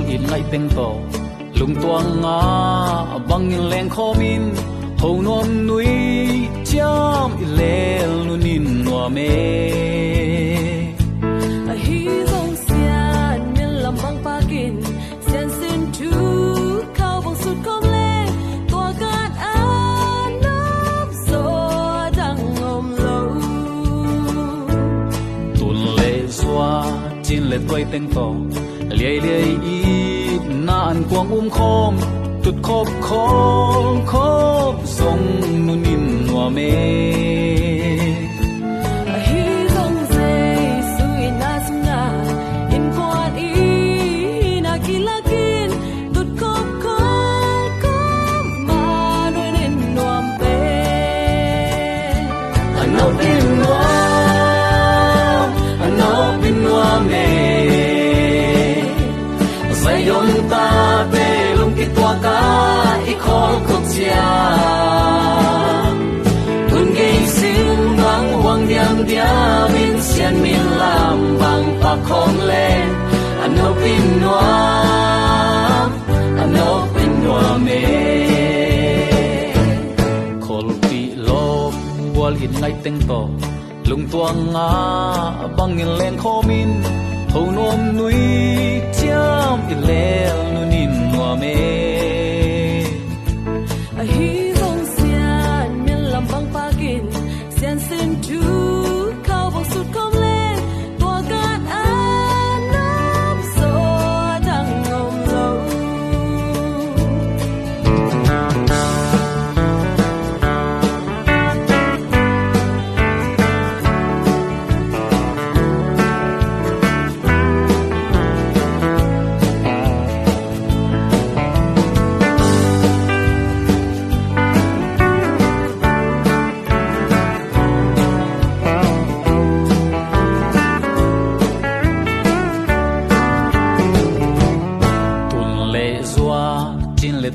in ngay tiếng to lung toang nga bang in leng khomin ho nom nui cham ilel nunin no me a hi zong xian min lam bang pa kin xian sin tu khao bang sut kom le tua gat an nop so dang om lo tun le xóa chin le toy tiếng to liai liai i na an quang khom tut khop khop song nunin no me a hi zong zai su in na sum na in quan i na kilakin tut khop ma no nen nuam pe anau tin nuam me yom ta pe lung ki tua ka I khol khop chia tun gei sim bang wang diam dia min sian min lam bang pa khom le ano pin noa me khol pi lop wal in ngai teng to lung tua nga bang in len khomin ho nom nui cham ilel nunin no me a hi zong xian min lam bang pa kin xian sin tu khao bang sut kom le tua gat an nop so dang om lo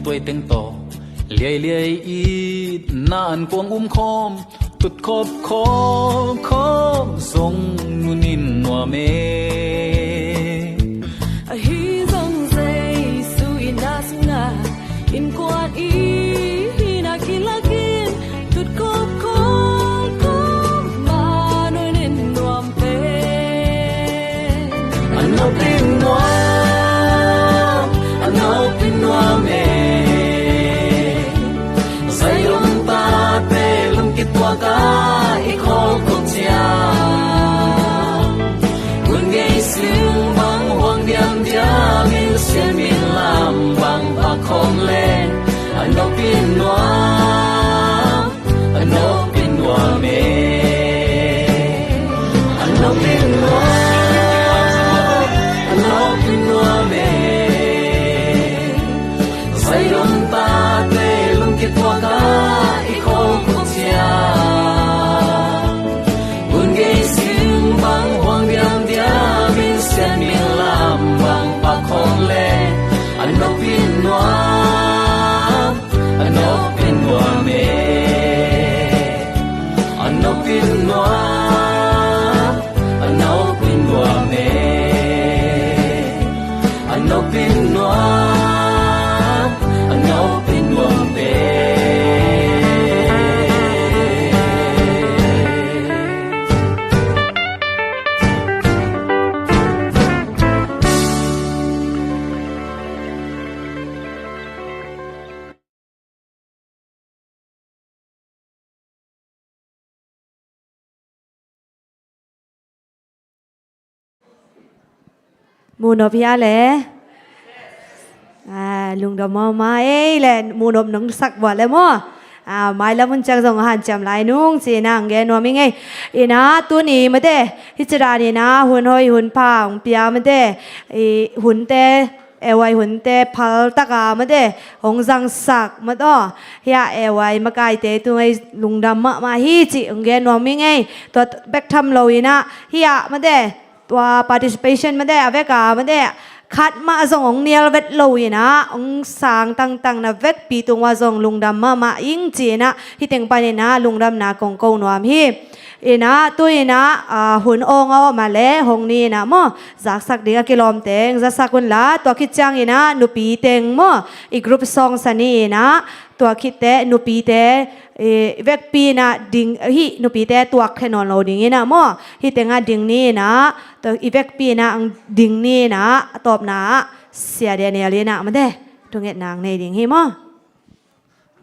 tuổi tiếng to liai liai i na an quang khom ตุดคบคบทรงนุนินนัวเม hi dong say su ina sunga in kwat i na kilakin tut kop ma no nin nuam pe ano pin nuam me sayong ta te lung kitwa ka ikho ko chia kun gay siêu bang hoang diam diam in xiên min lam bang pa khom lên ano pin nuam me ano pin nuam me sayong ta te lung kitwa ka ikho ko chia kun gay siêu bang hoang diam diam in xiên min lam bang pa khom lên ano pin nuam me ano pin nuam me ano pin nuam me mù nộp ya lẽ lùng đầm mà ấy lẽ mù nộp nóng sắc vào lẽ mò mai là muốn chẳng dòng hàn chậm lại nung chỉ nàng nghe nói mình ấy ina tu ni mà thế hít ra đi na hun hoi hun pa ông pia mà thế hun te ewai hun te phal taka mà thế ông giang sắc mà đó ya ewai mà cái te tu ấy lùng đầm mà hi chỉ ông nghe nói mình ấy tu back tham lâu ina ya mà thếตัว participation มาได้อเวกามาได้คัดมาส่งองเนียลเวทโลยนะองสางต่างๆนะเวทปีตรงว่าส่งลุงดำมาอิงจีนะที่เต็งไปเนี่ยนะลุงดำนะกงกงนวมฮีนะตัวนะหุ่นองเอามาเล่หงนี้นะมั่วจากสักเดียกิโลมเต็งจะสักคนละตัวคิดจังนะนุปีเต็งมั่วอีกกรุ๊ปซองสันนี่นะตัวคิดเตนุปีเตเวกปีนะดิ่งฮินุปีเตตัวแค่นอนเราดิ่งนี่นะมั่วฮิเต็งอ่ะดิ่งนี่นะตัวอีเวกปีนะดิ่งนี่นะตอบนะเสียเดียเนี่ยเลยนะมาเด้ตรงเงี้ยนางในดิ่งฮิมั่ว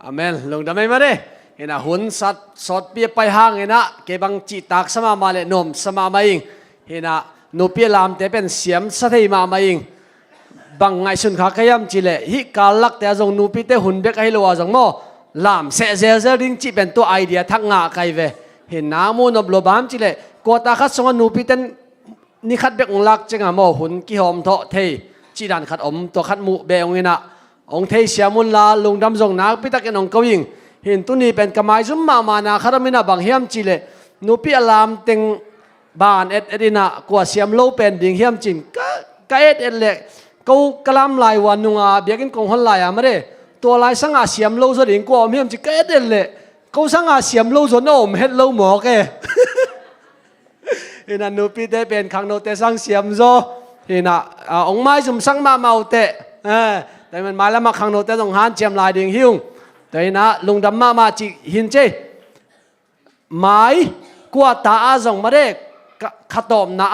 อาเมนลงดำไม่มาเด้เห็นหุ่นสัตว์สดเปียไปห้างเห็นนะเก็บังจิตากสมามาเลนมสมามาอิงเห็นนะนูเปียลามแต่เป็นเสียมสะเทมามาอิงบางไงสุนขาขยำจิเลฮิกาลักแต่จงนูปีแต่หุ่นเบกให้รัวจงโมลามเสเซเซริงจิเป็นตัวไอเดียทักงาไกเวเห็นน้ำมูนบลบามจิเลกวตาคัดสงนูปีแต่นิคัดเบกองลักจังอะโมหุ่นกิหอมเถาะเทจีดันขัดอมตัวขัดมุเบองเงินะองเทเสียมุนลาลงดำจงนักพิทักษ์องเกวิงเห็นตุนี้เป็นกระไม้ซุ่มมานาคารมินาบางเฮียมจิเลนูปีอลามเต็งบานเอ็ดดินะกว่าเสียมโลเป็นดิ่งเฮียมจินก็เอ็ดเล็กกูกลามลายวันนุงเบียกินกงหันลายมาเร่ตัวลายสังอาเสียมโลส่วนดิ่งกว่าเฮียมจิก็เอ็ดเล็กกูสังอาเสียมโลส่วนโอมเฮ็ดโลหมอแกเห็นนูปีได้เป็นขังโนเตสังเสียมโซเห็นองไม้ซุ่มสังมาเมาเตะแต่มันมาแล้วมาขังโนเตต้องหันเจียมลายดิ่งหิ้วแต่นะลุงดำมาจิหินเจหมายกว่าตาอาจงมาเด็กขัดตอมนะ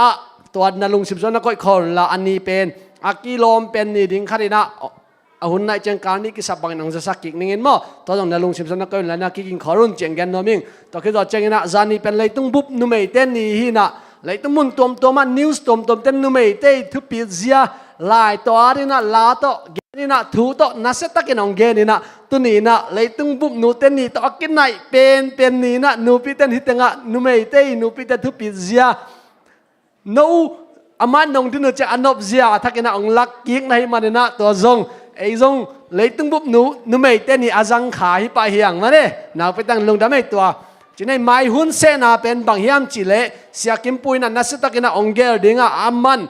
ตัวนั้นลุงสิบสองนักก้อยคนละอันนี้เป็นอากิโลมเป็นนี่ดิ่งขัดนะหุ่นในจังการนี้กิสับบางหนังจะสักกิกนึงเห็นมั้ยตัวตรงนั้นลุงสิบสองนักก้อยแล้วนักกินขอรุ่นเจียงกันนอมิงตัวคิดว่าเจียงนะจานี่เป็นเลยต้องบุบนุ่มเต้นนี่ฮินะเลยต้องมุนตัวมันนิวส์ตัวเต้นนุ่มเต้ทุบปีเสียลายตัวนี้นะลาตัวนี่นะถูตัวนัสตักกันองเกนี่นะตัวนี้นะเลยต้องบุบนูเต้นนี่ตัวกินไหนเป็นนี่นะนูปีเต้นฮิตงะนูไม่เต้นูปีเต้นทุบปีเสียนูอามันนงที่นูจะอันนบเสียถ้ากินองลักยิ่งในมันนี่นะตัวซงไอ้ซงเลยต้องบุบนูไม่เต้นนี่อาจังขาฮิปะเฮียงมาเนี่ยนาไปตั้งลงดำไม่ตัวจีในไม้หุ่นเสนาเป็นบางเฮียมจิเลเสียกิมปุยนันนัสตักกินองเกลดิ้งอามัน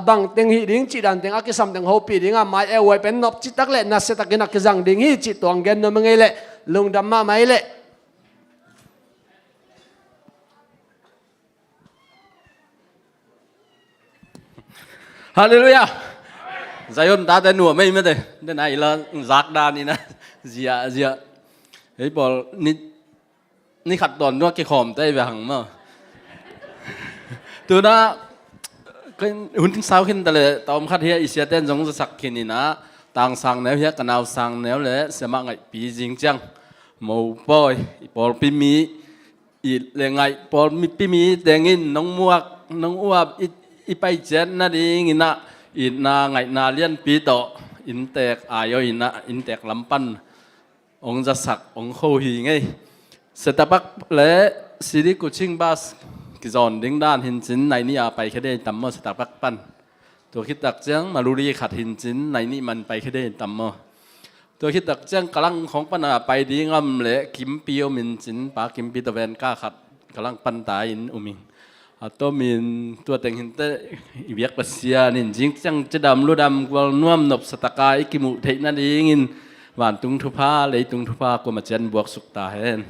บางเต็งหิดิ้งจิดันเต็งอากิสัมเต็งโฮปีดิ้งไม้เอวไว้เป็นนบจิตักเล่นัสตักกินอากิจังดิ้งหิจิตวงเกนนมังเอเล่ลงดำมาไม่เล่ ฮาเลลูยาใจยนตาแต่หนัวไม่ไม่ได้ได้ไหนละรักดานนี่นะเสียเฮ้ยบอกนี่ขัดตอนนัวกี่ขอมได้ไปหังมั้งตัวน่ะก็หุ่นทิ้งสาวขึ้นแต่เลยตอมขัดเฮียอิเสียเต้นจงจะสักขึ้นนี่นะต่างสั่งแนวเฮียกันเอาสั่งแนวเลยเสียมาไงปีจริงจังหมูปอยปอลปีมีอีเลยไงปอลมีปีมีแดงอินน้องมวกน้องอ้วบอีไปเจนนั่นเองนะอินนาไงนาเลียนปีโตอินแตกอายอินนะอินแตกลำปันองจะสักองโคหีไงเสตปักและสิริกุชิงบาสกิจอนดิ้งด้านหินจินในนี้ไปแค่ได้ตั้มมอสตาปักปันตัวคิดตักเจ้งมาลุรีขัดหินจินในนี้มันไปแค่ได้ตั้มมอตัวคิดตักเจ้งกำลังของปันไปดีงามเละกิมปีโอมินจินปากิมปีตะเวนก้าขัดกำลังปันตายอินอุมิงตัวมินตัวแต่งหินเตอีเบียกปัสยานินจิงจังจะดำรูดำกวลน่วมนบสตากาอิกิมุเทนั่นเองอินหวานตุงทุพาเลยตุงทุพากมาเจนบวกสุกตาเห็น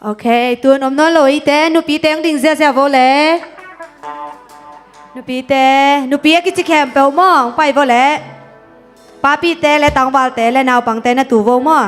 โอเคตัวนมน้อยลอยเต้นุปีเต้งดิ่งเสียโวเล่นุปีเต้นุปีกิจแคมเปลมองไปโวเล่ป้าปีเต้และตังบาลเต้และนาวปังเต้น่ะตูโวมอ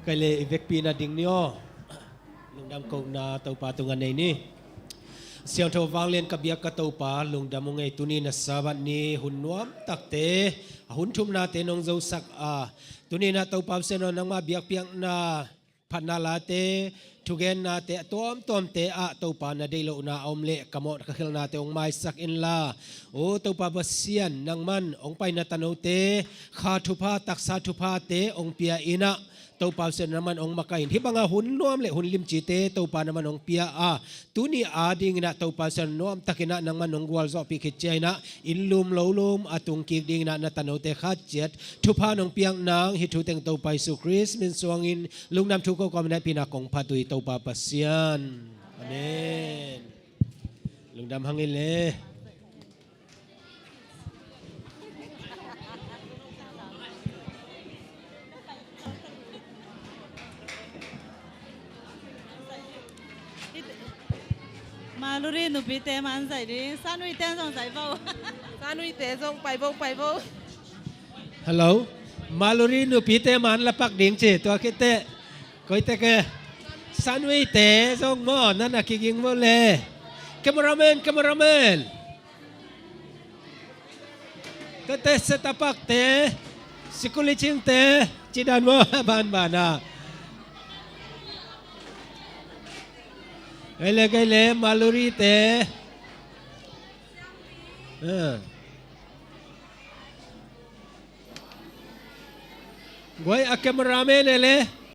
kay ivek pina ding niyo lungdam ko na tau pa tungan ni siang tau wang len kabiak ka tau pa lungdam mo ngay tuni na sabat ni hunwam takte huntum na tenong zau sak tuni na tau pa seno nang mabiak piang na panalate tugen na te tom te tau pa na dilo na omle kamot kakil na te ong mai sak in la o tau pa basian nang man ong pai na tanaw te khatupa taksa tupa te ong pia ina tau pa sen naman ong makain hibanga hun nuam le hun lim chite tau pa naman ong pia tuni ading na tau pa sen nuam takina nang man ong gwal zo pikit na inlum lolum atung kik ding na tanaw te khatjet tupa nong piang nang hituteng tau pa Jesu Christ min suangin lungnam tuko ko na pinakong patuy tau pa pasyan amen lungdam hangile Maluri nupi te man sai di sanui ten song sai bo sanui te song pai bo hello maluri nu pite man lapak ding che to kite koi te ke sanui te song mo nana kiging mo le cameraman kate setapak te sikulicing te cidan mo ban bana Gale maluri te Goy a cameraman ele